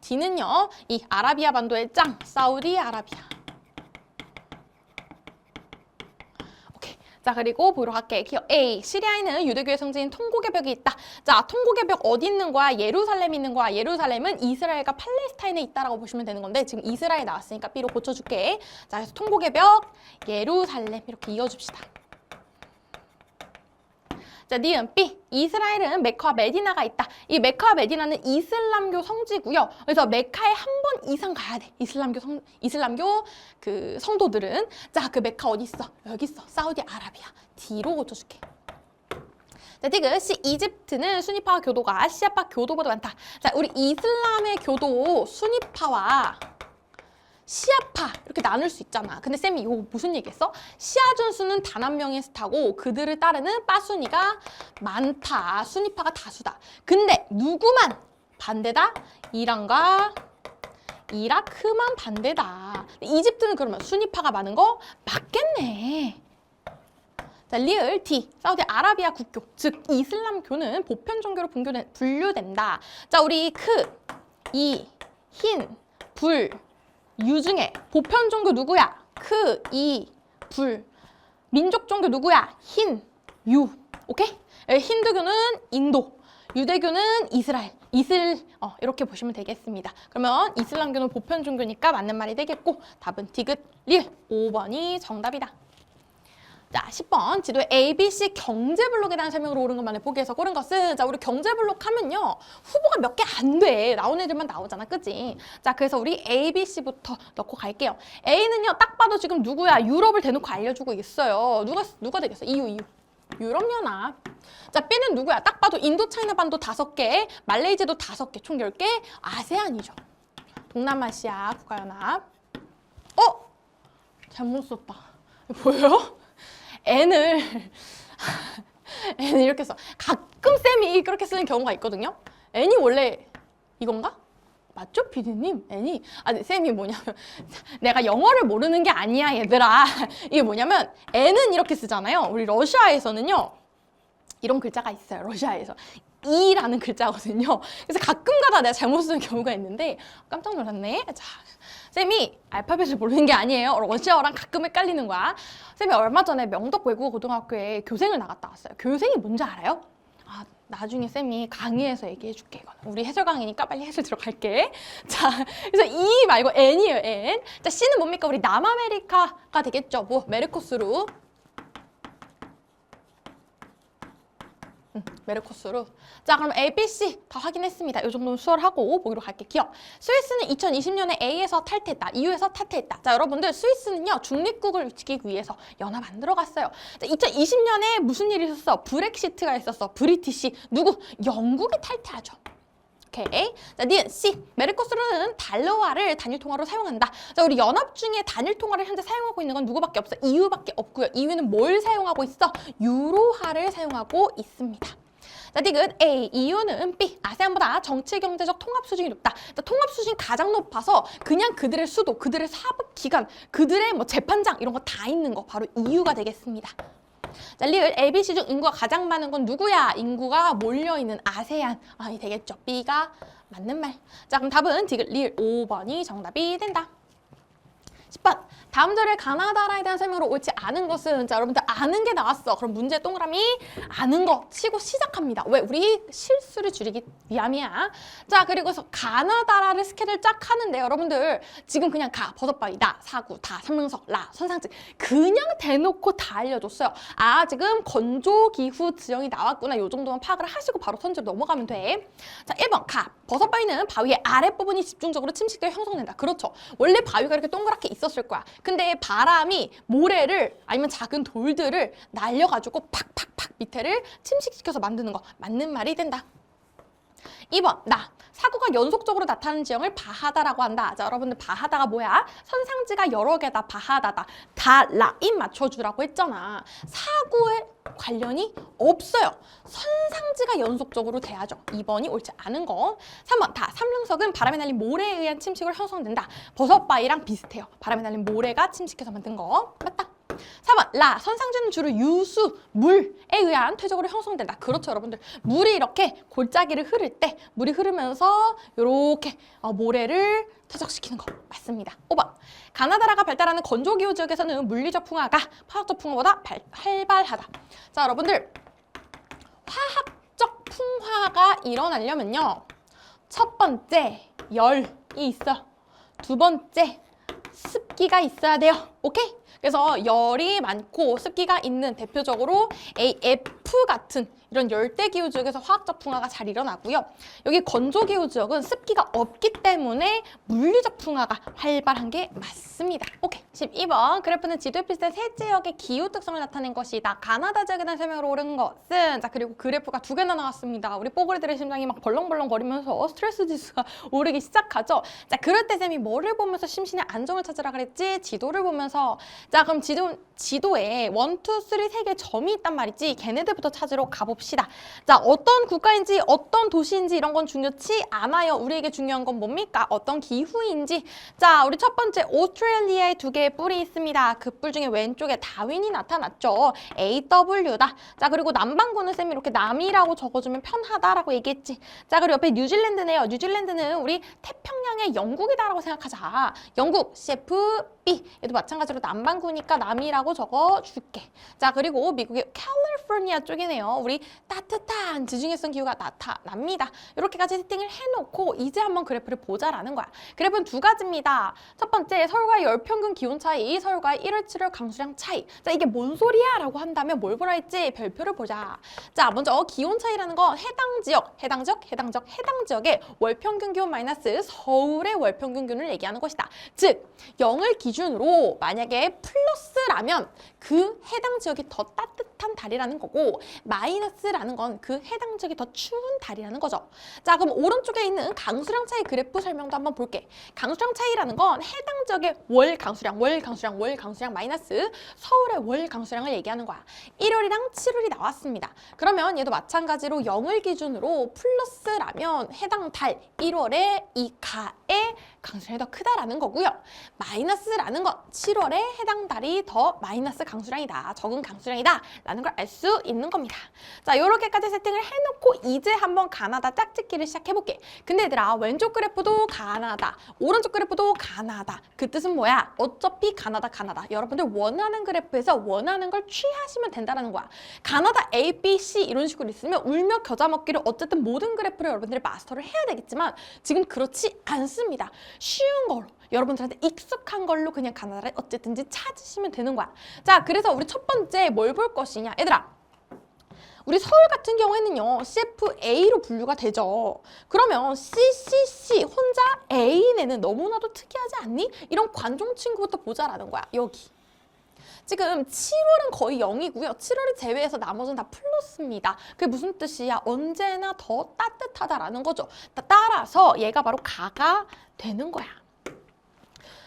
D는요, 이 아라비아 반도의 짱, 사우디아라비아. 자, 그리고 보러 갈게. 기억 A. 시리아에는 유대교의 성지인 통곡의 벽이 있다. 자, 통곡의 벽 어디 있는 거야? 예루살렘에 있는 거야. 예루살렘은 이스라엘과 팔레스타인에 있다라고 보시면 되는 건데 지금 이스라엘 나왔으니까 B로 고쳐줄게. 자, 그래서 통곡의 벽, 예루살렘 이렇게 이어줍시다. 자, 니은 B. 이스라엘은 메카와 메디나가 있다. 이 메카와 메디나는 이슬람교 성지고요. 그래서 메카에 한 번 이상 가야 돼. 이슬람교 그 성도들은. 자, 그 메카 어디 있어? 여기 있어. 사우디아라비아. D로 고쳐줄게. 자, 디귿 C. 이집트는 수니파와 교도가 시아파 교도보다 많다. 자, 우리 이슬람의 교도 수니파와 시아파 이렇게 나눌 수 있잖아. 근데 쌤이 이거 무슨 얘기했어? 시아 준수는 단 한 명의 스타고 그들을 따르는 빠순이가 많다. 수니파가 다수다. 근데 누구만 반대다? 이란과 이라크만 반대다. 이집트는 그러면 수니파가 많은 거 맞겠네. 자, 리을 D. 사우디아라비아 국교, 즉 이슬람교는 보편 종교로 분류된다. 자, 우리 이, 흰, 불, 유 중에 보편 종교 누구야? 이, 불. 민족 종교 누구야? 흰, 유. 오케이? 힌두교는 인도, 유대교는 이스라엘. 이렇게 보시면 되겠습니다. 그러면 이슬람교는 보편 종교니까 맞는 말이 되겠고 답은 디귿, 리을 5번이 정답이다. 자, 10번. 지도의 A, B, C 경제 블록에 대한 설명으로 옳은 것만을 보기에서 옳은 것은 자, 우리 경제 블록 하면요. 후보가 몇 개 안 돼. 나온 애들만 나오잖아. 그치? 자, 그래서 우리 A, B, C부터 넣고 갈게요. A는요. 딱 봐도 지금 누구야? 유럽을 대놓고 알려주고 있어요. 누가 되겠어? EU. 유럽연합. 자, B는 누구야? 딱 봐도 인도차이나 반도 5개, 말레이시아도 5개, 총 10개. 아세안이죠. 동남아시아 국가연합. 잘못 썼다. 보여요? N을 이렇게 써. 가끔 쌤이 그렇게 쓰는 경우가 있거든요. N이 원래 이건가? 맞죠, 피디님? N이 쌤이 뭐냐면 내가 영어를 모르는 게 아니야, 얘들아. 이게 뭐냐면 N은 이렇게 쓰잖아요. 우리 러시아에서는요. 이런 글자가 있어요. 러시아에서. E라는 글자거든요. 그래서 가끔가다 내가 잘못 쓰는 경우가 있는데 깜짝 놀랐네. 자, 쌤이 알파벳을 모르는 게 아니에요. 러시아어랑 가끔 헷갈리는 거야. 쌤이 얼마 전에 명덕 외국어 고등학교에 교생을 나갔다 왔어요. 교생이 뭔지 알아요? 나중에 쌤이 강의에서 얘기해 줄게. 이거는 우리 해설 강의니까 빨리 해설 들어갈게. 자, 그래서 E 말고 N이에요, N. 자, C는 뭡니까? 우리 남아메리카가 되겠죠. 메르코스루. 메르코스루. 자, 그럼 A, B, C 다 확인했습니다. 이 정도는 수월하고 보기로 갈게. 기억. 스위스는 2020년에 A에서 탈퇴했다. EU에서 탈퇴했다. 자, 여러분들 스위스는요. 중립국을 지키기 위해서 연합 안 들어갔어요. 자, 2020년에 무슨 일이 있었어? 브렉시트가 있었어. 브리티시. 누구? 영국이 탈퇴하죠. 오케이. 자, 니은 C. 메르코스르는 달러화를 단일 통화로 사용한다. 자, 우리 연합 중에 단일 통화를 현재 사용하고 있는 건 누구밖에 없어? EU밖에 없고요. EU는 뭘 사용하고 있어? 유로화를 사용하고 있습니다. 자, 디귿 A. EU는 B. 아세안보다 정치 경제적 통합 수준이 높다. 자, 통합 수준이 가장 높아서 그냥 그들의 수도, 그들의 사법기관, 그들의 뭐 재판장 이런 거 다 있는 거 바로 EU가 되겠습니다. 자, 리을 ABC 중 인구가 가장 많은 건 누구야? 인구가 몰려있는 아세안. 이 되겠죠. B가 맞는 말. 자, 그럼 답은 디귿 리을 5번이 정답이 된다. 10번. 다음 절의 가나다라에 대한 설명으로 옳지 않은 것은, 자, 여러분들 아는 게 나왔어. 그럼 문제 동그라미 아는 거 치고 시작합니다. 왜? 우리 실수를 줄이기 위함이야. 자, 그리고서 가나다라를 스캔을 쫙 하는데 여러분들 지금 그냥 버섯바위, 나, 사구, 다, 삼릉석, 라, 선상증 그냥 대놓고 다 알려줬어요. 지금 건조기후 지형이 나왔구나. 요 정도만 파악을 하시고 바로 선지로 넘어가면 돼. 자, 1번 버섯바위는 바위의 아랫부분이 집중적으로 침식되어 형성된다. 그렇죠. 원래 바위가 이렇게 동그랗게 있었을 거야. 근데 바람이 모래를 아니면 작은 돌들을 날려가지고 팍팍팍 밑에를 침식시켜서 만드는 거 맞는 말이 된다. 2번 사구가 연속적으로 나타나는 지형을 바하다라고 한다. 자, 여러분들 바하다가 뭐야? 선상지가 여러 개다. 바하다다. 다 라인 맞춰주라고 했잖아. 사구의 관련이 없어요. 선상지가 연속적으로 돼야죠. 2번이 옳지 않은 거. 3번 삼릉석은 바람에 날린 모래에 의한 침식으로 형성된다. 버섯바위랑 비슷해요. 바람에 날린 모래가 침식해서 만든 거. 맞다. 4번 선상지는 주로 유수, 물에 의한 퇴적으로 형성된다. 그렇죠, 여러분들. 물이 이렇게 골짜기를 흐를 때 물이 흐르면서 이렇게 모래를 퇴적시키는 거 맞습니다. 5번 가나다라가 발달하는 건조기후 지역에서는 물리적 풍화가 화학적 풍화보다 활발하다. 자, 여러분들 화학적 풍화가 일어나려면요, 첫 번째 열이 있어. 두 번째 습기가 있어야 돼요. 오케이? 그래서 열이 많고 습기가 있는 대표적으로 AF 같은 이런 열대기후 지역에서 화학적 풍화가 잘 일어나고요. 여기 건조기후 지역은 습기가 없기 때문에 물리적 풍화가 활발한 게 맞습니다. 오케이. 12번 그래프는 지도에 표시된 세 지역의 기후 특성을 나타낸 것이다. 가나다 지역에 대한 설명으로 옳은 것은, 자, 그리고 그래프가 2개나 나왔습니다. 우리 뽀글이들의 심장이 막 벌렁벌렁 거리면서 스트레스 지수가 오르기 시작하죠. 자, 그럴 때 쌤이 뭐를 보면서 심신의 안정을 찾으라 그랬지? 지도를 보면서. 자, 그럼 지도에 1, 2, 3, 3개 점이 있단 말이지. 걔네들부터 찾으러 가봅시다. 자, 어떤 국가인지 어떤 도시인지 이런 건 중요치 않아요. 우리에게 중요한 건 뭡니까? 어떤 기후인지. 자, 우리 첫 번째 오스트레일리아에 2개의 뿔이 있습니다. 그 뿔 중에 왼쪽에 다윈이 나타났죠. AW다. 자, 그리고 남반구는 쌤이 이렇게 남이라고 적어주면 편하다라고 얘기했지. 자, 그리고 옆에 뉴질랜드네요. 뉴질랜드는 우리 태평양의 영국이다라고 생각하자. 영국 CFB. 얘도 마찬가지로 남반구니까 남이라고 적어줄게. 자, 그리고 미국의 캘리포니아 쪽이네요. 우리 따뜻한 지중해성 기후가 나타납니다. 이렇게까지 세팅을 해놓고 이제 한번 그래프를 보자라는 거야. 그래프는 2가지입니다. 첫 번째, 서울과의 열평균 기온 차이, 서울과의 1월, 7월 강수량 차이. 자, 이게 뭔 소리야? 라고 한다면 뭘 보라 했지? 별표를 보자. 자, 먼저 기온 차이라는 건 해당 지역의 월평균 기온 마이너스 서울의 월평균 기온을 얘기하는 것이다. 즉, 0을 기준으로 만약에 플러스라면 그 해당 지역이 더 따뜻한 달이라는 거고, 마이너스라는 건 그 해당 지역이 더 추운 달이라는 거죠. 자, 그럼 오른쪽에 있는 강수량 차이 그래프 설명도 한번 볼게. 강수량 차이라는 건 해당 지역의 월 강수량 마이너스 서울의 월 강수량을 얘기하는 거야. 1월이랑 7월이 나왔습니다. 그러면 얘도 마찬가지로 0을 기준으로 플러스라면 해당 달 1월에 이 가의 강수량이 더 크다라는 거고요. 마이너스라는 건 7월에 해당 달이 더 마이너스 강수량이다, 적은 강수량이다 라는 걸 알 수 있는 겁니다. 자, 요렇게까지 세팅을 해놓고 이제 한번 가나다 짝짓기를 시작해볼게. 근데 얘들아, 왼쪽 그래프도 가나다, 오른쪽 그래프도 가나다. 그 뜻은 뭐야? 어차피 가나다. 여러분들 원하는 그래프에서 원하는 걸 취하시면 된다는 거야. 가나다 A, B, C 이런 식으로 있으면 울며 겨자 먹기를 어쨌든 모든 그래프를 여러분들이 마스터를 해야 되겠지만 지금 그렇지 않습니다. 쉬운 걸로, 여러분들한테 익숙한 걸로 그냥 가나다를 어쨌든지 찾으시면 되는 거야. 자, 그래서 우리 첫 번째 뭘 볼 것이냐. 얘들아, 우리 서울 같은 경우에는요, CFA로 분류가 되죠. 그러면 CCC 혼자 A 내는 너무나도 특이하지 않니? 이런 관종 친구부터 보자라는 거야. 여기. 지금 7월은 거의 0이고요. 7월을 제외해서 나머지는 다 플러스입니다. 그게 무슨 뜻이야? 언제나 더 따뜻하다라는 거죠. 따라서 얘가 바로 가가 되는 거야.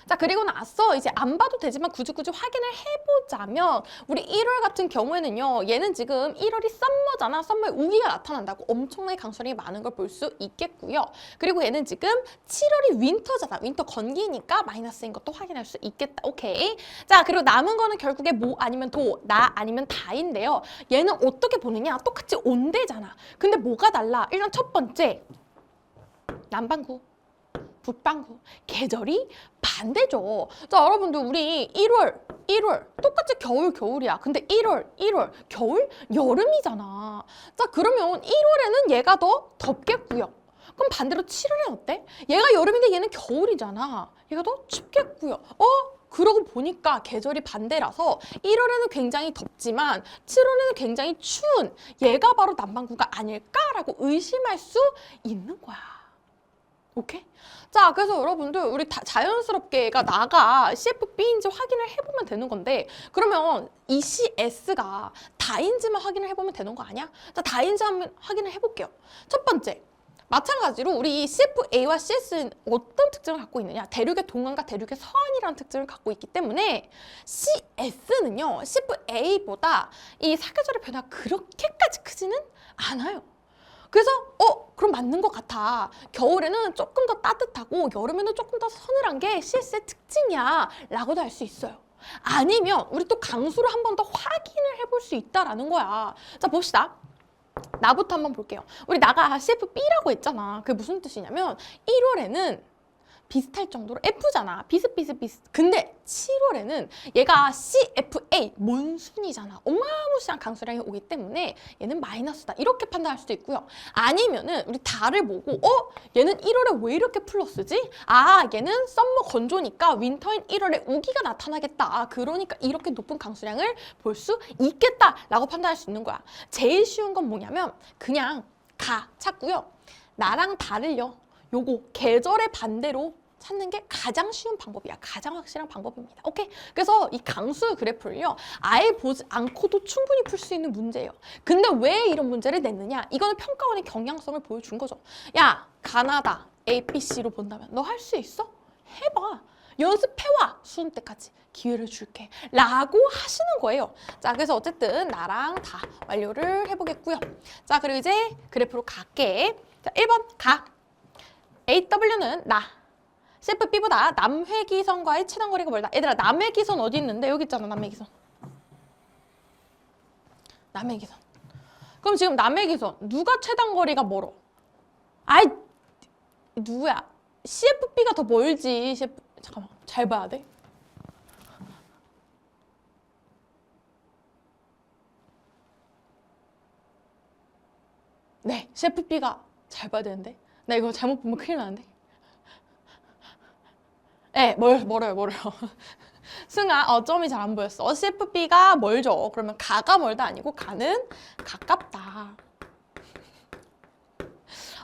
자, 그리고 나서 이제 안 봐도 되지만 굳이 확인을 해보자면 우리 1월 같은 경우에는요. 얘는 지금 1월이 썸머잖아. 썸머에 우기가 나타난다고 엄청나게 강수량이 많은 걸 볼 수 있겠고요. 그리고 얘는 지금 7월이 윈터잖아. 윈터 건기니까 마이너스인 것도 확인할 수 있겠다. 오케이. 자, 그리고 남은 거는 결국에 뭐 아니면 도, 나 아니면 다인데요. 얘는 어떻게 보느냐? 똑같이 온대잖아. 근데 뭐가 달라? 일단 첫 번째, 남반구. 북반구 계절이 반대죠. 자, 여러분들 우리 1월 똑같이 겨울이야. 근데 1월 겨울 여름이잖아. 자, 그러면 1월에는 얘가 더 덥겠고요. 그럼 반대로 7월엔 어때? 얘가 여름인데 얘는 겨울이잖아. 얘가 더 춥겠고요. 그러고 보니까 계절이 반대라서 1월에는 굉장히 덥지만 7월에는 굉장히 추운 얘가 바로 남반구가 아닐까라고 의심할 수 있는 거야. 오케이? 자, 그래서 여러분들 우리 자연스럽게 얘가 나가 CFB인지 확인을 해보면 되는 건데 그러면 이 CS가 다인지만 확인을 해보면 되는 거 아니야? 자, 다인지 한번 확인을 해볼게요. 첫 번째, 마찬가지로 우리 이 CFA와 CS는 어떤 특징을 갖고 있느냐? 대륙의 동안과 대륙의 서안이라는 특징을 갖고 있기 때문에 CS는요, CFA보다 이 사계절의 변화가 그렇게까지 크지는 않아요. 그래서 그럼 맞는 것 같아. 겨울에는 조금 더 따뜻하고 여름에는 조금 더 서늘한 게 CS의 특징이야 라고도 할 수 있어요. 아니면 우리 또 강수를 한 번 더 확인을 해볼 수 있다라는 거야. 자, 봅시다. 나부터 한번 볼게요. 우리 나가 CFB라고 했잖아. 그게 무슨 뜻이냐면 1월에는 비슷할 정도로 F잖아. 비슷. 근데 7월에는 얘가 CFA, 몬순이잖아. 어마무시한 강수량이 오기 때문에 얘는 마이너스다. 이렇게 판단할 수도 있고요. 아니면은 우리 달을 보고 얘는 1월에 왜 이렇게 플러스지? 아, 얘는 썸머 건조니까 윈터인 1월에 우기가 나타나겠다. 그러니까 이렇게 높은 강수량을 볼 수 있겠다라고 판단할 수 있는 거야. 제일 쉬운 건 뭐냐면 그냥 가 찾고요. 나랑 달을요. 요거 계절의 반대로 찾는 게 가장 쉬운 방법이야. 가장 확실한 방법입니다. 오케이? 그래서 이 강수 그래프를요. 아예 보지 않고도 충분히 풀 수 있는 문제예요. 근데 왜 이런 문제를 냈느냐? 이거는 평가원의 경향성을 보여준 거죠. 야, 가나다 APC로 본다면 너 할 수 있어? 해봐. 연습해와. 수능 때까지 기회를 줄게. 라고 하시는 거예요. 자, 그래서 어쨌든 나랑 다 완료를 해보겠고요. 자, 그리고 이제 그래프로 갈게. 자, 1번 가. AW는 나. CFB보다 남회기선과의 최단거리가 멀다. 얘들아, 남회기선 어디 있는데? 여기 있잖아, 남회기선. 남회기선. 그럼 지금 남회기선 누가 최단거리가 멀어? 아이, 누구야? CFB가 더 멀지. 잠깐만, 잘 봐야 돼. 네, CFB가 잘 봐야 되는데. 나 이거 잘못 보면 큰일 나는데. 네, 멀어요. 승아, 점이 잘 안 보였어. CFB가 멀죠. 그러면 가가 멀다 아니고 가는 가깝다.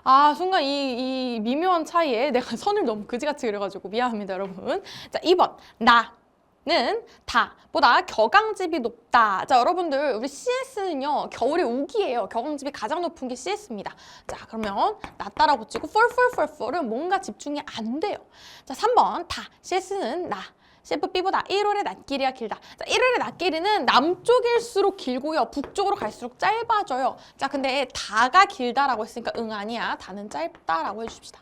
아, 순간 이 미묘한 차이에 내가 선을 너무 그지같이 그려가지고 미안합니다, 여러분. 자, 2번. 나는 다보다 격앙집이 높다. 자, 여러분들 우리 CS는요. 겨울에 우기예요. 격앙집이 가장 높은 게 CS입니다. 자, 그러면 낮다라 붙이고 펄은 뭔가 집중이 안 돼요. 자, 3번. 다. CS는 나. CFB보다 1월의 낮길이가 길다. 자, 1월의 낮길이는 남쪽일수록 길고요. 북쪽으로 갈수록 짧아져요. 자, 근데 다가 길다라고 했으니까 응 아니야. 다는 짧다라고 해줍시다.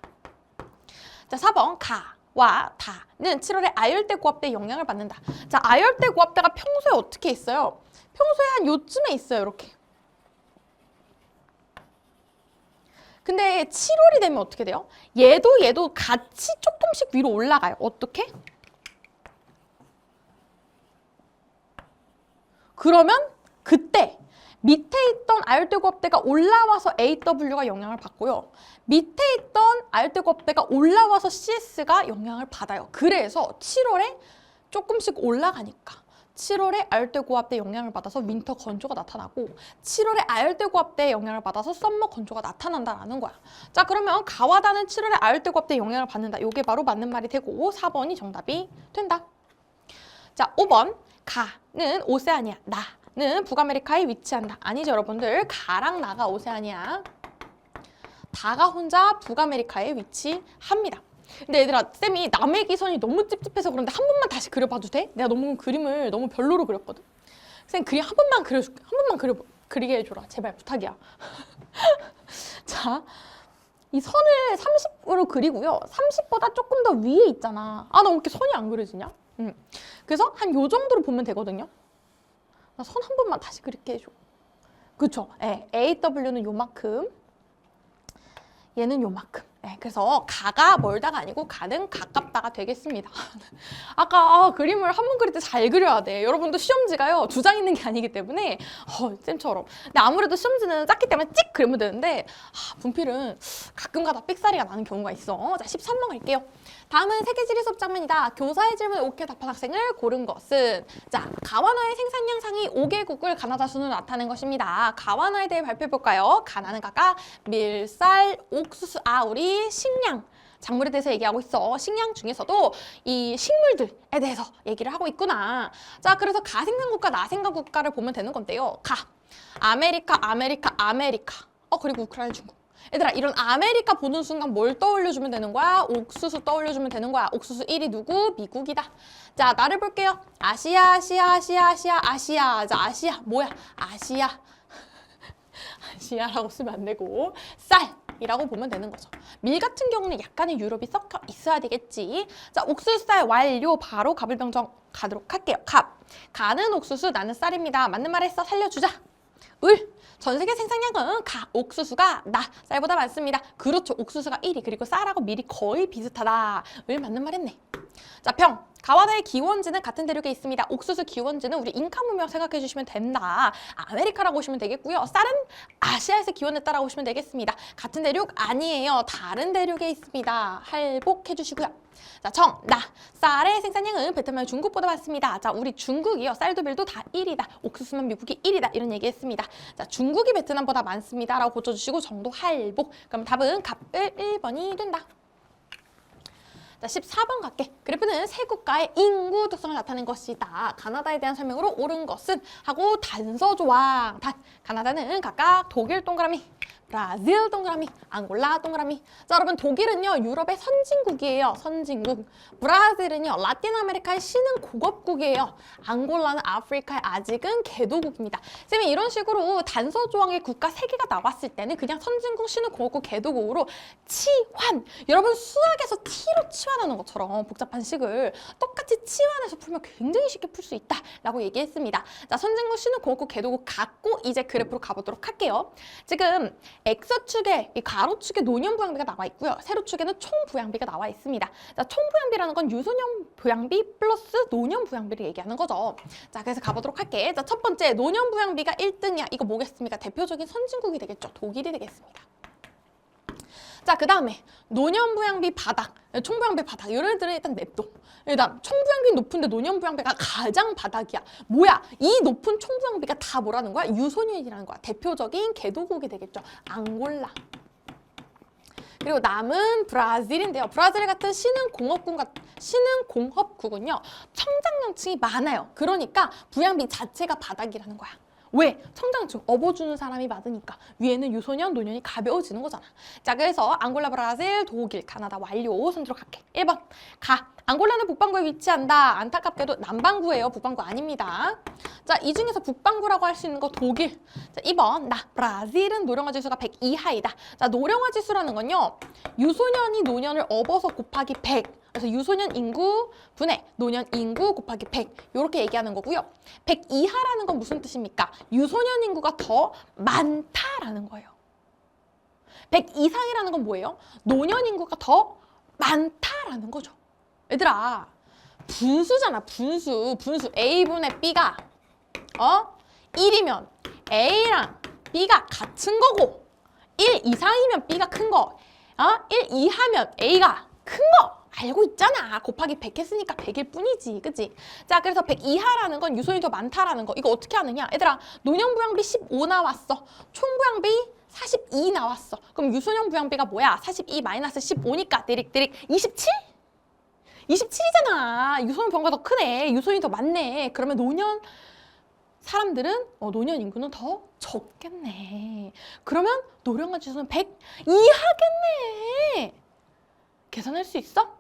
자, 4번 가와 다는 7월에 아열대 고압대의 영향을 받는다. 자, 아열대 고압대가 평소에 어떻게 있어요? 평소에 한 요쯤에 있어요. 이렇게. 근데 7월이 되면 어떻게 돼요? 얘도 같이 조금씩 위로 올라가요. 어떻게? 그러면 그때 밑에 있던 아열대 고압대가 올라와서 AW가 영향을 받고요. 밑에 있던 아열대 고압대가 올라와서 CS가 영향을 받아요. 그래서 7월에 조금씩 올라가니까 7월에 아열대 고압대 영향을 받아서 윈터 건조가 나타나고 7월에 아열대 고압대의 영향을 받아서 썸머 건조가 나타난다라는 거야. 자, 그러면 가와다는 7월에 아열대 고압대 영향을 받는다. 이게 바로 맞는 말이 되고 4번이 정답이 된다. 자, 5번. 가는 오세아니아, 나는 북아메리카에 위치한다. 아니죠, 여러분들. 가랑 나가 오세아니아, 다가 혼자 북아메리카에 위치합니다. 근데 얘들아, 쌤이 남의 기선이 너무 찝찝해서 그런데 한 번만 다시 그려봐도 돼? 내가 너무 그림을 너무 별로로 그렸거든. 쌤 그림 한 번만 그려줄게. 한 번만 그리게 해줘라. 제발 부탁이야. 자, 이 선을 30으로 그리고요. 30보다 조금 더 위에 있잖아. 아, 나 왜 이렇게 선이 안 그려지냐? 그래서 한 요 정도로 보면 되거든요. 나 선 한 번만 다시 그릴게 해줘. 그쵸? 네, AW는 요만큼, 얘는 요만큼. 네, 그래서 가가 멀다가 아니고 가는 가깝다가 되겠습니다. 아까 그림을 한 번 그릴 때 잘 그려야 돼. 여러분도 시험지가요, 두 장 있는 게 아니기 때문에 쌤처럼. 근데 아무래도 시험지는 작기 때문에 찍 그리면 되는데 분필은 가끔가다 삑사리가 나는 경우가 있어. 자, 13번 갈게요. 다음은 세계지리 수업 장면이다. 교사의 질문에 오케이 답한 학생을 고른 것은, 자, 가와나의 생산량 상위 5개국을 가나다 순으로 나타낸 것입니다. 가와나에 대해 발표해볼까요? 가나는 각각 밀, 쌀, 옥수수, 우리 식량, 작물에 대해서 얘기하고 있어. 식량 중에서도 이 식물들에 대해서 얘기를 하고 있구나. 자, 그래서 가생산국가, 나생산국가를 보면 되는 건데요. 아메리카, 그리고 우크라이나, 중국. 얘들아, 이런 아메리카 보는 순간 뭘 떠올려주면 되는 거야? 옥수수 떠올려주면 되는 거야. 옥수수 1위 누구? 미국이다. 자, 나를 볼게요. 아시아. 자, 아시아 뭐야? 아시아라고 쓰면 안 되고 쌀이라고 보면 되는 거죠. 밀 같은 경우는 약간의 유럽이 섞여 있어야 되겠지. 자, 옥수수쌀 완료. 바로 갑을병정 가도록 할게요. 가는 옥수수, 나는 쌀입니다. 맞는 말 했어. 살려주자. 전 세계 생산량은 옥수수가 쌀보다 많습니다. 그렇죠. 옥수수가 1위, 그리고 쌀하고 밀이 거의 비슷하다. 맞는 말 했네. 자, 가와나의 기원지는 같은 대륙에 있습니다. 옥수수 기원지는 우리 잉카 문명 생각해 주시면 된다. 아메리카라고 보시면 되겠고요. 쌀은 아시아에서 기원했다라고 보시면 되겠습니다. 같은 대륙 아니에요. 다른 대륙에 있습니다. 할복해 주시고요. 자, 쌀의 생산량은 베트남, 중국보다 많습니다. 자, 우리 중국이요. 쌀도 밀도 다 1위다. 옥수수만 미국이 1위다. 이런 얘기 했습니다. 자, 중국이 베트남보다 많습니다. 라고 고쳐주시고 정도 할복. 그럼 답은 갑을 1번이 된다. 자, 14번 갈게. 그래프는 세 국가의 인구 특성을 나타낸 것이다. 가나다에 대한 설명으로 옳은 것은 하고 단서 조항. 가나다는 각각 독일 동그라미, 브라질 동그라미, 앙골라 동그라미. 자, 여러분, 독일은요, 유럽의 선진국이에요. 선진국. 브라질은요, 라틴 아메리카의 신흥 공업국이에요. 앙골라는 아프리카의 아직은 개도국입니다. 쌤이 이런 식으로 단서 조항의 국가 3개가 나왔을 때는 그냥 선진국, 신흥 공업국, 개도국으로 치환. 여러분, 수학에서 T로 치환하는 것처럼 복잡한 식을 똑같이 치환해서 풀면 굉장히 쉽게 풀 수 있다라고 얘기했습니다. 자, 선진국, 신흥 공업국, 개도국 갖고 이제 그래프로 가보도록 할게요. 지금 X축에, 이 가로축에 노년 부양비가 나와 있고요. 세로축에는 총 부양비가 나와 있습니다. 자, 총 부양비라는 건 유소년 부양비 플러스 노년 부양비를 얘기하는 거죠. 자, 그래서 가보도록 할게. 자, 첫 번째, 노년 부양비가 1등이야. 이거 뭐겠습니까? 대표적인 선진국이 되겠죠. 독일이 되겠습니다. 자, 그 다음에 노년부양비 바닥, 총부양비 바닥, 이런 애들은 일단 냅둬. 일단 총부양비 높은데 노년부양비가 가장 바닥이야. 뭐야? 이 높은 총부양비가 다 뭐라는 거야? 유소년이라는 거야. 대표적인 개도국이 되겠죠. 앙골라. 그리고 남은 브라질인데요. 브라질 같은 신흥공업국은요, 청장년층이 많아요. 그러니까 부양비 자체가 바닥이라는 거야. 왜? 청장층, 업어주는 사람이 많으니까. 위에는 유소년, 노년이 가벼워지는 거잖아. 자, 그래서 앙골라, 브라질, 독일, 가나다 완료. 손들어 갈게. 1번. 앙골라는 북반구에 위치한다. 안타깝게도 남반구예요. 북반구 아닙니다. 자, 이 중에서 북반구라고 할 수 있는 거 독일. 자, 2번. 브라질은 노령화 지수가 100 이하이다. 자, 노령화 지수라는 건요, 유소년이 노년을 업어서 곱하기 100. 그래서 유소년 인구 분의 노년 인구 곱하기 100 이렇게 얘기하는 거고요. 100 이하라는 건 무슨 뜻입니까? 유소년 인구가 더 많다라는 거예요. 100 이상이라는 건 뭐예요? 노년 인구가 더 많다라는 거죠. 얘들아, 분수잖아. 분수. A분의 B가 1이면 A랑 B가 같은 거고 1 이상이면 B가 큰 거, 1 이하면 A가 큰 거 알고 있잖아. 곱하기 100 했으니까 100일 뿐이지. 그치? 자, 그래서 100 이하라는 건 유소년이 더 많다라는 거. 이거 어떻게 하느냐? 얘들아, 노년부양비 15 나왔어. 총부양비 42 나왔어. 그럼 유소년 부양비가 뭐야? 42 마이너스 15니까 드릭 27? 27이잖아. 유소년 부양비가 더 크네. 유소년이 더 많네. 그러면 노년 사람들은 노년 인구는 더 적겠네. 그러면 노령화 지수는 100 이하겠네. 계산할 수 있어?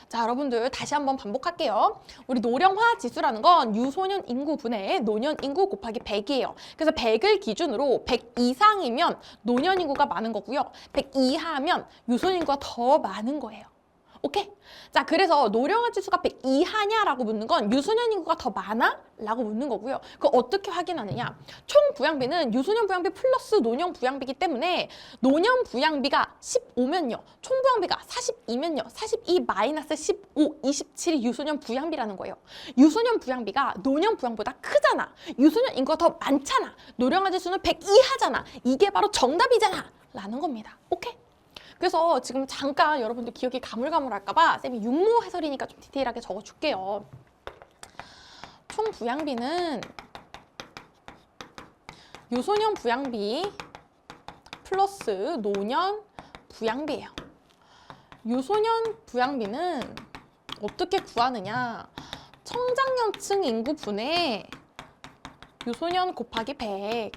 자, 여러분들 다시 한번 반복할게요. 우리 노령화 지수라는 건 유소년 인구 분의 노년 인구 곱하기 100이에요. 그래서 100을 기준으로 100 이상이면 노년 인구가 많은 거고요. 100 이하면 유소년 인구가 더 많은 거예요. 오케이? 자, 그래서 노령화 지수가 100 이하냐라고 묻는 건 유소년 인구가 더 많아? 라고 묻는 거고요. 그거 어떻게 확인하느냐? 총 부양비는 유소년 부양비 플러스 노년 부양비이기 때문에 노년 부양비가 15면요. 총 부양비가 42면요. 42 마이너스 15, 27이 유소년 부양비라는 거예요. 유소년 부양비가 노년 부양보다 크잖아. 유소년 인구가 더 많잖아. 노령화 지수는 100 이하잖아. 이게 바로 정답이잖아. 라는 겁니다. 오케이? 그래서 지금 잠깐 여러분들 기억이 가물가물할까봐 쌤이 육모 해설이니까 좀 디테일하게 적어줄게요. 총 부양비는 유소년 부양비 플러스 노년 부양비예요. 유소년 부양비는 어떻게 구하느냐? 청장년층 인구 분의 유소년 곱하기 100.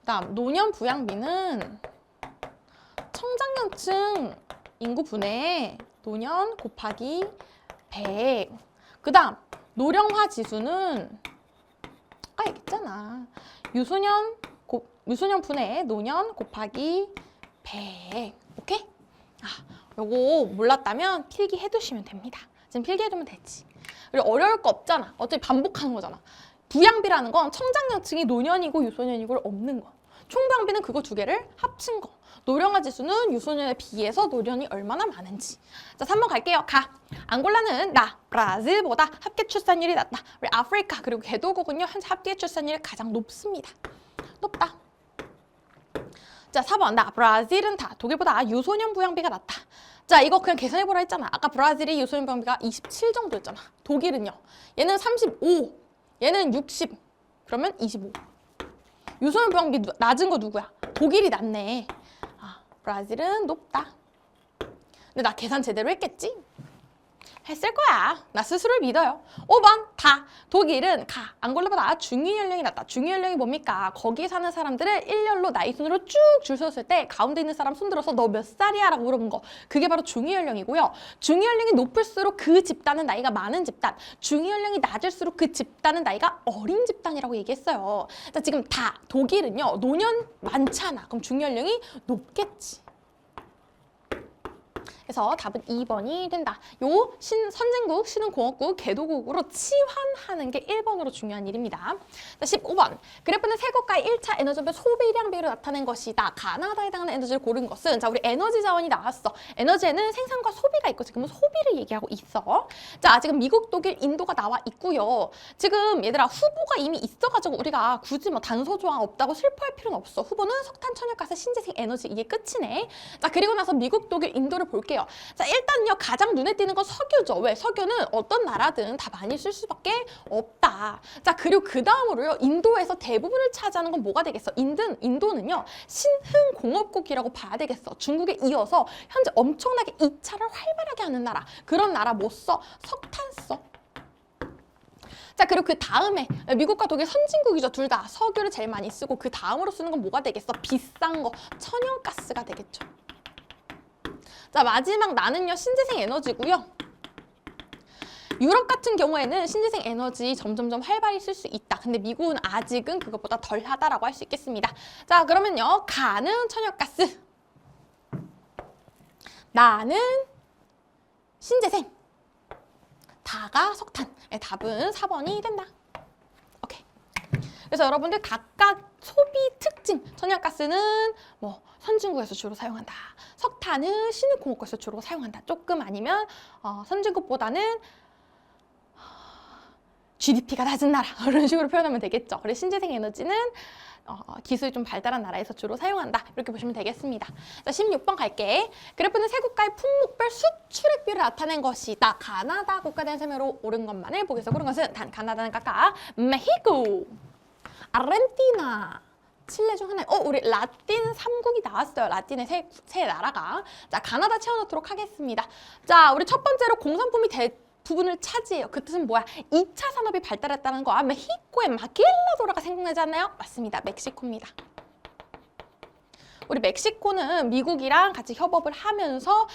그다음 노년 부양비는 청장년층 인구 분의 노년 곱하기 100. 그 다음 노령화 지수는 아까 얘기했잖아. 유소년 분의 노년 곱하기 100. 오케이? 요거 몰랐다면 필기 해두시면 됩니다. 지금 필기 해두면 되지. 그리고 어려울 거 없잖아. 어차피 반복하는 거잖아. 부양비라는 건 청장년층이 노년이고 유소년이고 없는 거. 총부양비는 그거 두 개를 합친 거. 노령화 지수는 유소년에 비해서 노년이 얼마나 많은지. 자, 3번 갈게요. 앙골라는 브라질보다 합계 출산율이 낮다. 우리 아프리카 그리고 개도국은요 현재 합계 출산율이 가장 높습니다. 높다. 자, 4번 브라질은 독일보다 유소년 부양비가 낮다. 자, 이거 그냥 계산해보라 했잖아. 아까 브라질이 유소년 부양비가 27 정도였잖아. 독일은요. 얘는 35, 얘는 60, 그러면 25. 유소년 부양비 낮은 거 누구야? 독일이 낮네. 브라질은 높다. 근데 나 계산 제대로 했겠지? 했을 거야. 나 스스로를 믿어요. 5번 독일은 앙골라보다 중위 연령이 낮다. 중위 연령이 뭡니까? 거기 사는 사람들을 일렬로 나이 순으로 쭉 줄 서었을 때 가운데 있는 사람 손 들어서 너 몇 살이야? 라고 물어본 거. 그게 바로 중위 연령이고요. 중위 연령이 높을수록 그 집단은 나이가 많은 집단. 중위 연령이 낮을수록 그 집단은 나이가 어린 집단이라고 얘기했어요. 자, 지금 독일은요. 노년 많잖아. 그럼 중위 연령이 높겠지. 그래서 답은 2번이 된다. 선진국, 신흥공업국, 개도국으로 치환하는 게 1번으로 중요한 일입니다. 자, 15번. 그래프는 세 국가의 1차 에너지별 소비량 비율을 나타낸 것이다. 가나다에 해당하는 에너지를 고른 것은 우리 에너지 자원이 나왔어. 에너지에는 생산과 소비가 있고 지금은 소비를 얘기하고 있어. 자, 지금 미국, 독일, 인도가 나와 있고요. 지금 얘들아 후보가 이미 있어가지고 우리가 굳이 단서 조항 없다고 슬퍼할 필요는 없어. 후보는 석탄, 천연가스, 신재생 에너지 이게 끝이네. 자, 그리고 나서 미국, 독일, 인도를 볼게요. 자, 일단요 가장 눈에 띄는 건 석유죠. 왜? 석유는 어떤 나라든 다 많이 쓸 수밖에 없다. 자, 그리고 그 다음으로요 인도에서 대부분을 차지하는 건 뭐가 되겠어? 인도는요 신흥공업국이라고 봐야 되겠어. 중국에 이어서 현재 엄청나게 2차를 활발하게 하는 나라. 그런 나라 뭐 써? 석탄 써. 자, 그리고 그 다음에 미국과 독일 선진국이죠. 둘 다 석유를 제일 많이 쓰고 그 다음으로 쓰는 건 뭐가 되겠어? 비싼 거 천연가스가 되겠죠. 자, 마지막 나는요 신재생 에너지고요. 유럽 같은 경우에는 신재생 에너지 점점점 활발히 쓸 수 있다. 근데 미국은 아직은 그것보다 덜 하다라고 할 수 있겠습니다. 자, 그러면요 가는 천연가스, 나는 신재생, 다가 석탄. 답은 4번이 된다. 오케이. 그래서 여러분들 각각 소비 특징, 천연가스는 선진국에서 주로 사용한다. 석탄은 신흥공업국에서 주로 사용한다. 조금 아니면 선진국보다는 GDP가 낮은 나라 이런 식으로 표현하면 되겠죠. 그리고 신재생 에너지는 기술이 좀 발달한 나라에서 주로 사용한다. 이렇게 보시면 되겠습니다. 자, 16번 갈게. 그래프는 세 국가의 품목별 수출액 비율을 나타낸 것이다. 가나다 국가에 대한 설명으로 옳은 것만을 보기에서 고른 것은 단 가나다는 각각 메히코, 아르헨티나, 칠레 중 하나예요. 우리 라틴 3국이 나왔어요. 라틴의 세 나라가. 자, 가나다 채워넣도록 하겠습니다. 자, 우리 첫 번째로 공산품이 대부분을 차지해요. 그 뜻은 뭐야? 2차 산업이 발달했다는 거. 메히코의 마길라도라가 생각나지 않나요? 맞습니다. 멕시코입니다. 우리 멕시코는 미국이랑 같이 협업을 하면서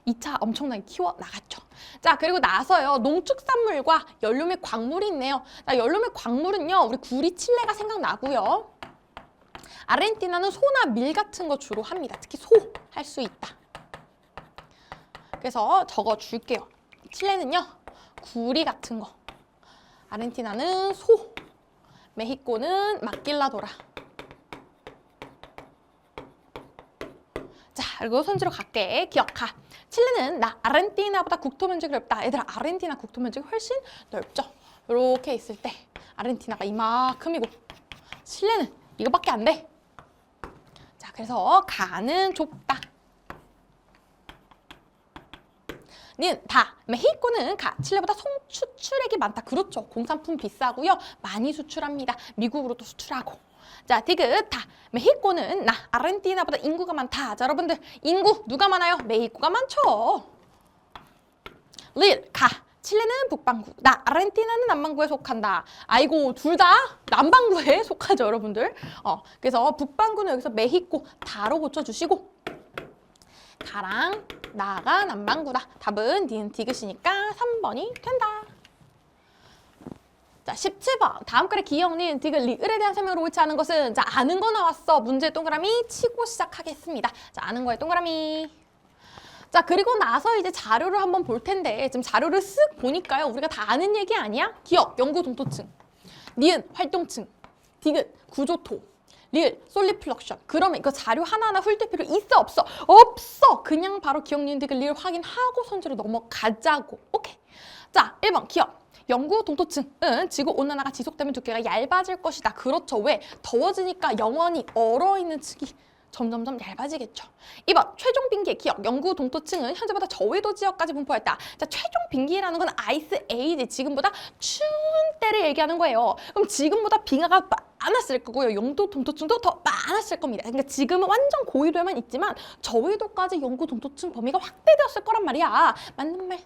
2차 엄청나게 키워나갔죠. 자, 그리고 나서요. 농축산물과 연료 및 광물이 있네요. 자, 연료 및 광물은요. 우리 구리 칠레가 생각나고요. 아르헨티나는 소나 밀 같은 거 주로 합니다. 특히 소 할 수 있다. 그래서 적어줄게요. 칠레는요. 구리 같은 거. 아르헨티나는 소. 메히코는 마길라도라. 자, 그리고 손지로 갈게. 기억하. 칠레는 아르헨티나보다 국토 면적이 넓다. 얘들아, 아르헨티나 국토 면적이 훨씬 넓죠. 이렇게 있을 때 아르헨티나가 이만큼이고 칠레는 이거밖에 안 돼. 자, 그래서 가는 좁다. 는 메히코는 칠레보다 수출액이 많다. 그렇죠. 공산품 비싸고요. 많이 수출합니다. 미국으로도 수출하고. 자, 디귿 메히코는 아르헨티나보다 인구가 많다. 자, 여러분들 인구 누가 많아요? 메히코가 많죠. 칠레는 북반구, 아르헨티나는 남반구에 속한다. 아이고, 둘 다 남반구에 속하죠, 여러분들. 그래서 북반구는 여기서 메히코 다로 고쳐주시고 가랑 나가 남반구다. 답은 니은 디귿이니까 3번이 된다. 자, 17번. 다음 글의 기억, 니은, 디귿, 리을에 대한 설명으로 옳지 않은 것은? 자, 아는 거 나왔어. 문제 동그라미 치고 시작하겠습니다. 자, 아는 거에 동그라미. 자, 그리고 나서 이제 자료를 한번 볼 텐데 지금 자료를 쓱 보니까요. 우리가 다 아는 얘기 아니야? 기억, 연구 동토층. 니은, 활동층. 디귿, 구조토. 리을, 솔리플럭션. 그러면 이거 자료 하나하나 훑을 필요 있어, 없어? 없어! 그냥 바로 기억, 니은, 디귿, 리을 확인하고 선지로 넘어가자고. 오케이. 자, 1번 기억. 영구 동토층은 지구온난화가 지속되면 두께가 얇아질 것이다. 그렇죠. 왜? 더워지니까 영원히 얼어있는 층이 점점점 얇아지겠죠. 2번 최종 빙기의 기억. 영구 동토층은 현재보다 저緯도 지역까지 분포했다. 자, 최종 빙기라는 건 아이스 에이지, 지금보다 추운 때를 얘기하는 거예요. 그럼 지금보다 빙하가 많았을 거고요. 영도 동토층도 더 많았을 겁니다. 그러니까 지금은 완전 고緯도에만 있지만 저緯도까지 영구 동토층 범위가 확대되었을 거란 말이야. 맞는 말.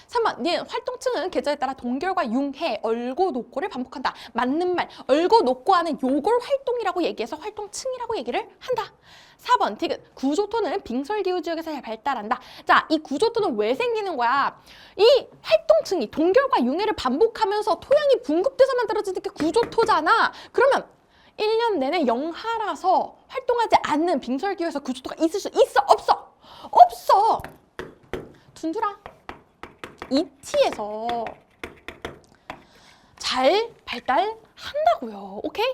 3번, 니은 활동층은 계절에 따라 동결과 융해, 얼고, 녹고를 반복한다. 맞는 말. 얼고, 녹고하는 요걸 활동이라고 얘기해서 활동층이라고 얘기를 한다. 4번, 디귿. 구조토는 빙설기후 지역에서 잘 발달한다. 자, 이 구조토는 왜 생기는 거야? 이 활동층이 동결과 융해를 반복하면서 토양이 분급돼서 만들어지는 게 구조토잖아. 그러면 1년 내내 영하라서 활동하지 않는 빙설기후에서 구조토가 있을 수 있어? 없어? 없어! 둔두라. 이티에서 잘 발달한다고요. 오케이?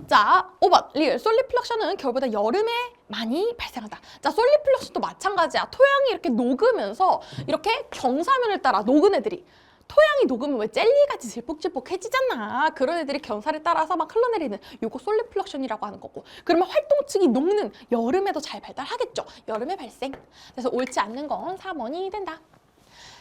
자, 5번 리을. 솔리플럭션은 겨울보다 여름에 많이 발생한다. 자, 솔리플럭션도 마찬가지야. 토양이 이렇게 녹으면서 이렇게 경사면을 따라 녹은 애들이, 토양이 녹으면 왜 젤리같이 질퍽질퍽해지잖아. 그런 애들이 경사를 따라서 막 흘러내리는 요거 솔리플럭션이라고 하는 거고. 그러면 활동층이 녹는 여름에도 잘 발달하겠죠. 여름에 발생. 그래서 옳지 않는 건 4번이 된다.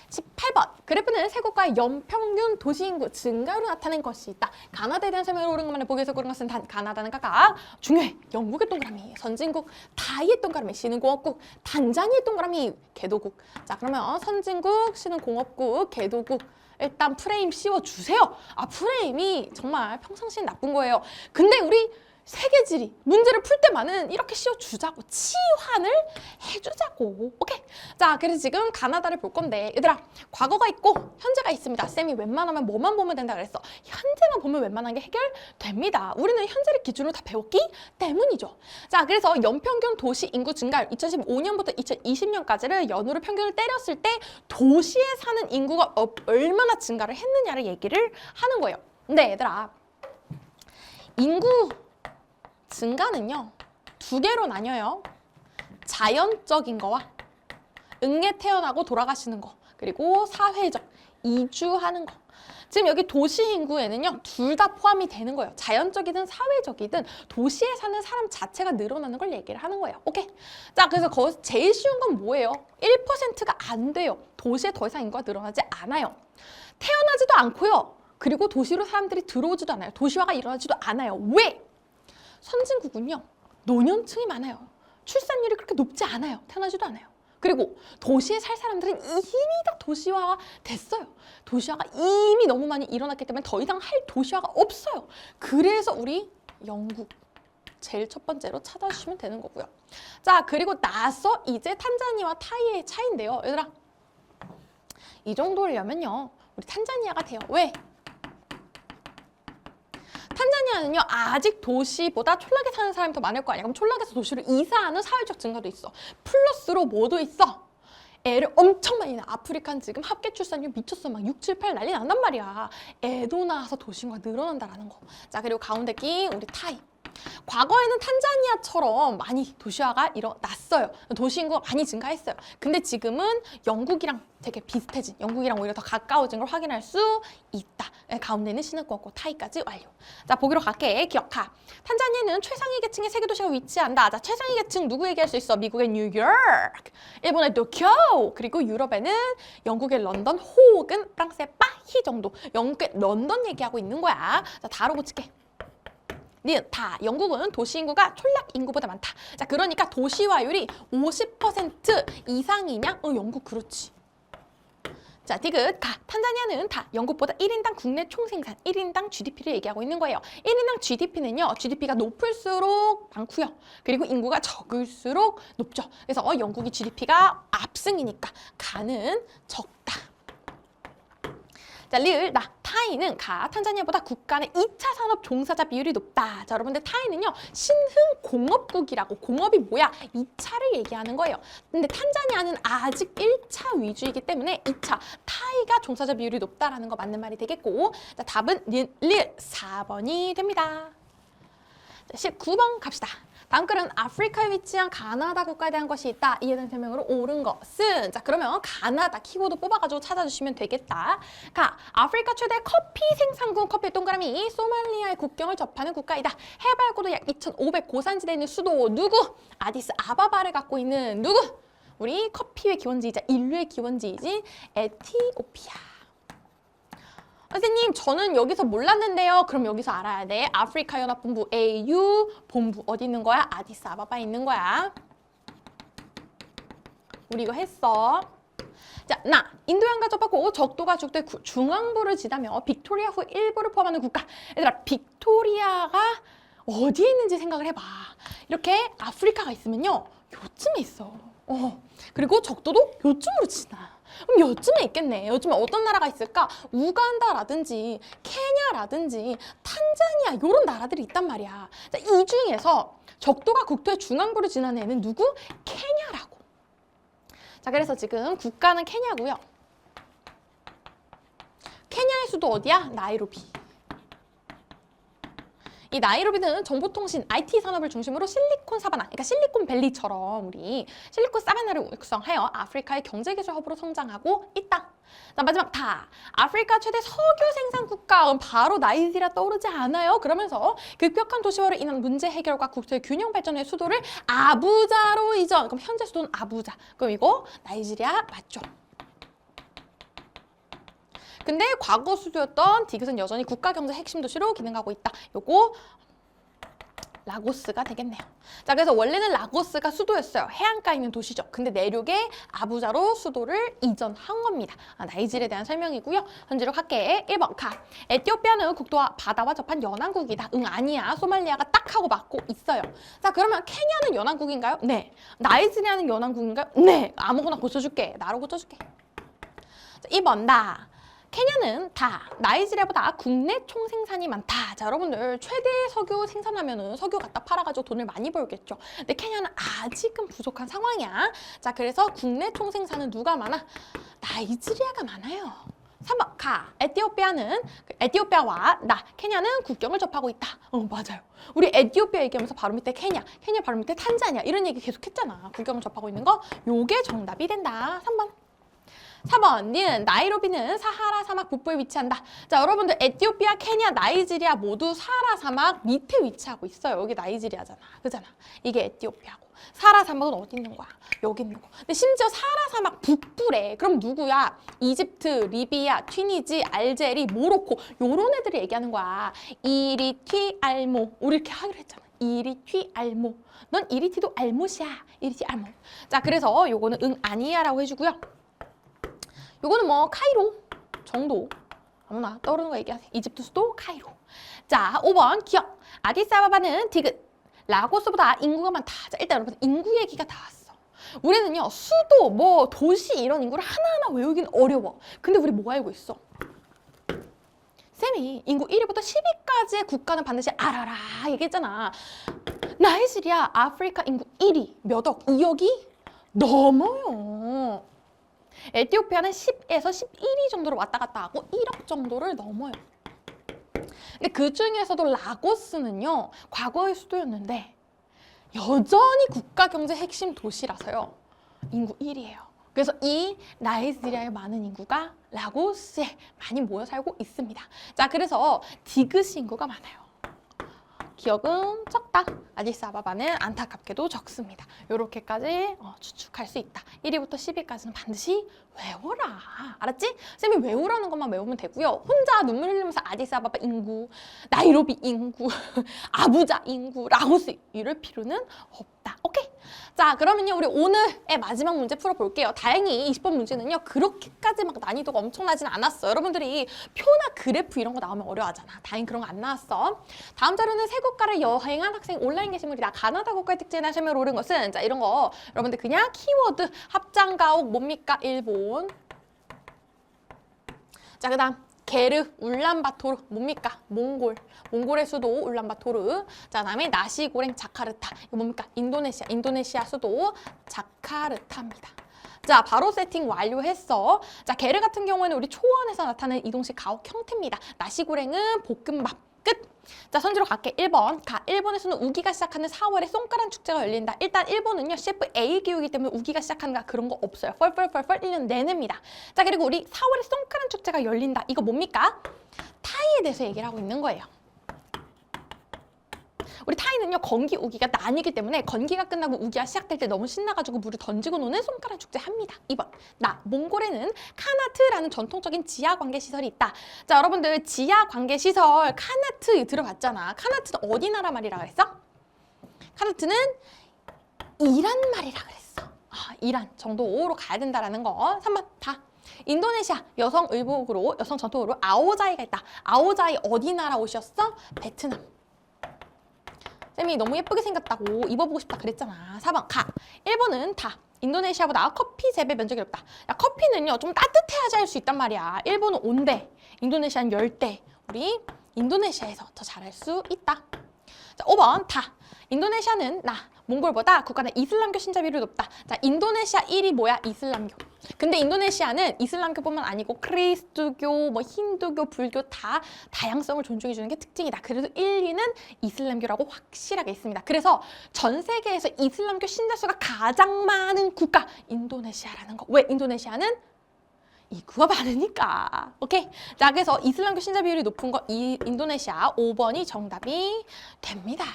18번. 그래프는 세 국가의 연평균 도시인구 증가로 나타낸 것이 있다. 가나다에 대한 설명을 옳은 것만을 보기 위해서 고른 것은 단 가나다는 각각 중요해. 영국의 동그라미 선진국, 타이의 동그라미 신흥공업국, 단자니의 동그라미 개도국. 자, 그러면 선진국, 신흥공업국, 개도국. 일단 프레임 씌워주세요. 프레임이 정말 평상시엔 나쁜 거예요. 근데 우리 세계지리 문제를 풀 때만은 이렇게 씌워주자고, 치환을 해주자고. 오케이. 자, 그래서 지금 가나다를 볼 건데 얘들아, 과거가 있고 현재가 있습니다. 쌤이 웬만하면 뭐만 보면 된다 그랬어. 현재만 보면 웬만한 게 해결됩니다. 우리는 현재를 기준으로 다 배웠기 때문이죠. 자, 그래서 연평균 도시 인구 증가율 2015년부터 2020년까지를 연으로 평균을 때렸을 때 도시에 사는 인구가 얼마나 증가를 했느냐를 얘기를 하는 거예요. 근데 얘들아, 인구 증가는요, 두 개로 나뉘어요. 자연적인 거와 응애 태어나고 돌아가시는 거, 그리고 사회적, 이주하는 거. 지금 여기 도시 인구에는요, 둘 다 포함이 되는 거예요. 자연적이든 사회적이든 도시에 사는 사람 자체가 늘어나는 걸 얘기를 하는 거예요. 오케이? 자, 그래서 거기서 제일 쉬운 건 뭐예요? 1%가 안 돼요. 도시에 더 이상 인구가 늘어나지 않아요. 태어나지도 않고요. 그리고 도시로 사람들이 들어오지도 않아요. 도시화가 일어나지도 않아요. 왜? 선진국은요, 노년층이 많아요. 출산율이 그렇게 높지 않아요. 태어나지도 않아요. 그리고 도시에 살 사람들은 이미 다 도시화가 됐어요. 도시화가 이미 너무 많이 일어났기 때문에 더 이상 할 도시화가 없어요. 그래서 우리 영국 제일 첫 번째로 찾아주시면 되는 거고요. 자, 그리고 나서 이제 탄자니아와 타이의 차이인데요. 얘들아, 이 정도려면요, 우리 탄자니아가 돼요. 왜? 탄자니아는요, 아직 도시보다 촌락에 사는 사람이 더 많을 거 아니야. 그럼 촌락에서 도시로 이사하는 사회적 증가도 있어. 플러스로 뭐도 있어? 애를 엄청 많이 낳아. 아프리카는 지금 합계 출산율 미쳤어. 막 6, 7, 8 난리 난단 말이야. 애도 낳아서 도시인구가 늘어난다라는 거. 자, 그리고 가운데 낀 우리 타이. 과거에는 탄자니아처럼 많이 도시화가 일어났어요. 도시인구가 많이 증가했어요. 근데 지금은 영국이랑 되게 비슷해진, 영국이랑 오히려 더 가까워진 걸 확인할 수 있다. 가운데는 신흥국고 타이까지 완료. 자, 보기로 갈게. 기억하. 탄자니아는 최상위 계층의 세계 도시가 위치한다. 자, 최상위 계층 누구 얘기할 수 있어? 미국의 뉴욕, 일본의 도쿄, 그리고 유럽에는 영국의 런던 혹은 프랑스의 파리 정도. 영국의 런던 얘기하고 있는 거야. 자, 다로 붙일게. 다 영국은 도시 인구가 촌락 인구보다 많다. 자, 그러니까 도시화율이 50% 이상이냐? 영국 그렇지. 자, 디귿 가. 탄자니아는 다 영국보다 1인당 국내 총생산, 1인당 GDP를 얘기하고 있는 거예요. 1인당 GDP는요, GDP가 높을수록 많고요. 그리고 인구가 적을수록 높죠. 그래서 영국이 GDP가 압승이니까 가는 적다. 자, 리을, 나, 타이는 가, 탄자니아보다 국가 내 2차 산업 종사자 비율이 높다. 자, 여러분들 타이는요, 신흥공업국이라고, 공업이 뭐야? 2차를 얘기하는 거예요. 근데 탄자니아는 아직 1차 위주이기 때문에 2차, 타이가 종사자 비율이 높다라는 거 맞는 말이 되겠고, 자, 답은 리을 4번이 됩니다. 자, 19번 갑시다. 다음 글은 아프리카에 위치한 가나다 국가에 대한 것이 있다. 이에 대한 설명으로 옳은 것은, 자, 그러면 가나다 키워드 뽑아가지고 찾아주시면 되겠다. 가, 아프리카 최대 커피 생산국, 커피 동그라미, 소말리아의 국경을 접하는 국가이다. 해발고도 약 2,500 고산지대에 있는 수도 누구? 아디스 아바바를 갖고 있는 누구? 우리 커피의 기원지이자 인류의 기원지이진 에티오피아. 선생님, 저는 여기서 몰랐는데요. 그럼 여기서 알아야 돼. 아프리카 연합본부 AU 본부 어디 있는 거야? 아디스아바바에 있는 거야. 우리 이거 했어. 자, 나 인도양과 접하고 적도가 죽되 중앙부를 지나며 빅토리아 후 일부를 포함하는 국가. 얘들아, 빅토리아가 어디에 있는지 생각을 해봐. 이렇게 아프리카가 있으면요, 요쯤에 있어. 그리고 적도도 요쯤으로 지나. 그럼 요쯤에 있겠네. 요즘에 어떤 나라가 있을까? 우간다라든지 케냐라든지 탄자니아 이런 나라들이 있단 말이야. 자, 이 중에서 적도가 국토의 중앙부를 지나는 애는 누구? 케냐라고. 자, 그래서 지금 국가는 케냐고요. 케냐의 수도 어디야? 나이로비. 이 나이로비는 정보통신, IT 산업을 중심으로 실리콘 사바나, 그러니까 실리콘밸리처럼 우리 실리콘 사바나를 육성하여 아프리카의 경제기술 허브로 성장하고 있다. 자, 마지막 다. 아프리카 최대 석유 생산 국가, 바로 나이지리아 떠오르지 않아요? 그러면서 급격한 도시화로 인한 문제 해결과 국토의 균형 발전의 수도를 아부자로 이전. 그럼 현재 수도는 아부자. 그럼 이거 나이지리아 맞죠? 근데 과거 수도였던 디귿은 여전히 국가 경제 핵심 도시로 기능하고 있다. 요거 라고스가 되겠네요. 자, 그래서 원래는 라고스가 수도였어요. 해안가에 있는 도시죠. 근데 내륙에 아부자로 수도를 이전한 겁니다. 나이지리아에 대한 설명이고요. 현재로 갈게. 1번 가. 에티오피아는 국토와 바다와 접한 연안국이다. 응, 아니야. 소말리아가 딱 하고 맞고 있어요. 자, 그러면 케냐는 연안국인가요? 네. 나이지리아는 연안국인가요? 네. 아무거나 고쳐줄게. 나로 고쳐줄게. 자, 2번 나. 케냐는 다 나이지리아보다 국내 총생산이 많다. 자, 여러분들 최대 석유 생산하면은 석유 갖다 팔아가지고 돈을 많이 벌겠죠. 근데 케냐는 아직은 부족한 상황이야. 자, 그래서 국내 총생산은 누가 많아? 나이지리아가 많아요. 3번 가. 에티오피아와 케냐는 국경을 접하고 있다. 맞아요. 우리 에티오피아 얘기하면서 바로 밑에 케냐 바로 밑에 탄자니아 이런 얘기 계속 했잖아. 국경을 접하고 있는 거. 요게 정답이 된다. 3번. 4번, 나이로비는 사하라 사막 북부에 위치한다. 자, 여러분들 에티오피아, 케냐, 나이지리아 모두 사하라 사막 밑에 위치하고 있어요. 여기 나이지리아잖아. 그잖아. 이게 에티오피아고. 사하라 사막은 어디 있는 거야? 여기 있는 거. 근데 심지어 사하라 사막 북부래. 그럼 누구야? 이집트, 리비아, 튀니지, 알제리, 모로코 요런 애들이 얘기하는 거야. 이리, 튀, 알모. 우리 이렇게 하기로 했잖아. 이리튀 알못. 넌 이리티도 알못이야. 이리티 알못. 자, 그래서 요거는 응 아니야라고 해주고요. 요거는 뭐 카이로 정도. 아무나 떠오르는 거 얘기하세요. 이집트 수도 카이로. 자, 5번 기억. 아디스아바바는 디귿. 라고스보다 인구가 많다. 자, 일단 여러분 인구 얘기가 다 왔어. 우리는요 수도 뭐 도시 이런 인구를 하나하나 외우긴 어려워. 근데 우리 뭐 알고 있어? 쌤이 인구 1위부터 10위까지의 국가는 반드시 알아라 얘기했잖아. 나이지리아 아프리카 인구 1위 몇 억? 2억이 넘어요. 에티오피아는 10에서 11위 정도로 왔다 갔다 하고 1억 정도를 넘어요. 근데 그 중에서도 라고스는요 과거의 수도였는데 여전히 국가 경제 핵심 도시라서요 인구 1위예요. 그래서 이 나이지리아의 많은 인구가 라고스에 많이 모여 살고 있습니다. 자, 그래서 디귿 인구가 많아요. 기억은 적다. 아디스아바바는 안타깝게도 적습니다. 이렇게까지 추측할 수 있다. 1위부터 10위까지는 반드시 외워라. 알았지? 쌤이 외우라는 것만 외우면 되고요. 혼자 눈물 흘리면서 아디스아바바 인구, 나이로비 인구, 아부자 인구, 라오스 이럴 필요는 없다. 오케이? 자, 그러면요. 우리 오늘의 마지막 문제 풀어볼게요. 다행히 20번 문제는요. 그렇게까지 막 난이도가 엄청나진 않았어. 여러분들이 표나 그래프 이런 거 나오면 어려워하잖아. 다행히 그런 거 안 나왔어. 다음 자료는 세 국가를 여행한 학생 온라인 게시물이다. 가나다 국가의 특징이나 설명을 옳은 것은 자 이런 거 여러분들 그냥 키워드 합장가옥 뭡니까? 일본. 자, 그다음 게르 울란바토르 뭡니까? 몽골. 몽골의 수도 울란바토르. 자, 그다음에 나시고랭 자카르타. 이거 뭡니까? 인도네시아. 인도네시아 수도 자카르타입니다. 자, 바로 세팅 완료했어. 자, 게르 같은 경우에는 우리 초원에서 나타나는 이동식 가옥 형태입니다. 나시고랭은 볶음밥. 끝! 자, 선지로 갈게. 1번. 가. 일본에서는 우기가 시작하는 4월에 쏨까란 축제가 열린다. 일단 일본은요. 셰프 A 교육이기 때문에 우기가 시작하는가 그런 거 없어요. 펄펄펄펄 1년 내내입니다. 자, 그리고 우리 4월에 쏨까란 축제가 열린다. 이거 뭡니까? 타이에 대해서 얘기를 하고 있는 거예요. 우리 타이는요 건기 우기가 나뉘기 때문에 건기가 끝나고 우기가 시작될 때 너무 신나가지고 물을 던지고 노는 쏨까란 축제 합니다. 2번 나 몽골에는 카나트라는 전통적인 지하 관계 시설이 있다. 자, 여러분들 지하 관계 시설 카나트 들어봤잖아. 카나트는 어디 나라 말이라 그랬어? 카나트는 이란 말이라 그랬어. 이란 정도로 가야 된다라는 거. 3번 다 인도네시아 여성 의복으로 여성 전통으로 아오자이가 있다. 아오자이 어디 나라 옷이었어? 베트남. 쌤이 너무 예쁘게 생겼다고 입어보고 싶다 그랬잖아. 4번 가. 일본은 다. 인도네시아보다 커피 재배 면적이 높다. 야, 커피는요 좀 따뜻해야지 할 수 있단 말이야. 일본은 온대, 인도네시아는 열대. 우리 인도네시아에서 더 잘할 수 있다. 자, 5번 다. 인도네시아는 나 몽골보다 국가는 이슬람교 신자 비율이 높다. 자, 인도네시아 1위 뭐야? 이슬람교. 근데 인도네시아는 이슬람교뿐만 아니고 크리스트교, 뭐 힌두교, 불교 다 다양성을 존중해 주는 게 특징이다. 그래서 1, 2는 이슬람교라고 확실하게 있습니다. 그래서 전 세계에서 이슬람교 신자 수가 가장 많은 국가 인도네시아라는 거. 왜? 인도네시아는 인구가 많으니까. 오케이? 자, 그래서 이슬람교 신자 비율이 높은 거 인도네시아 5번이 정답이 됩니다.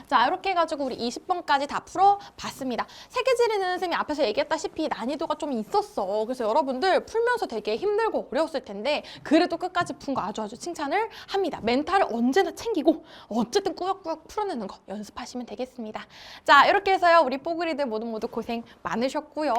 자, 이렇게 해가지고 우리 20번까지 다 풀어봤습니다. 세계지리는 쌤이 앞에서 얘기했다시피 난이도가 좀 있었어. 그래서 여러분들 풀면서 되게 힘들고 어려웠을 텐데 그래도 끝까지 푼 거 아주 칭찬을 합니다. 멘탈을 언제나 챙기고 어쨌든 꾸역꾸역 풀어내는 거 연습하시면 되겠습니다. 자, 이렇게 해서요. 우리 뽀글이들 모두 고생 많으셨고요.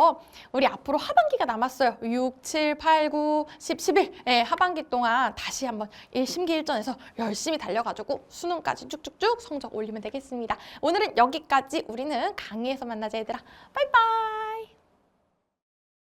우리 앞으로 하반기가 남았어요. 6, 7, 8, 9, 10, 11 하반기 동안 다시 한번 심기일전에서 열심히 달려가지고 수능까지 쭉쭉쭉 성적 올리면 되겠습니다. 오늘은 여기까지. 우리는 강의에서 만나자 얘들아. 바이바이.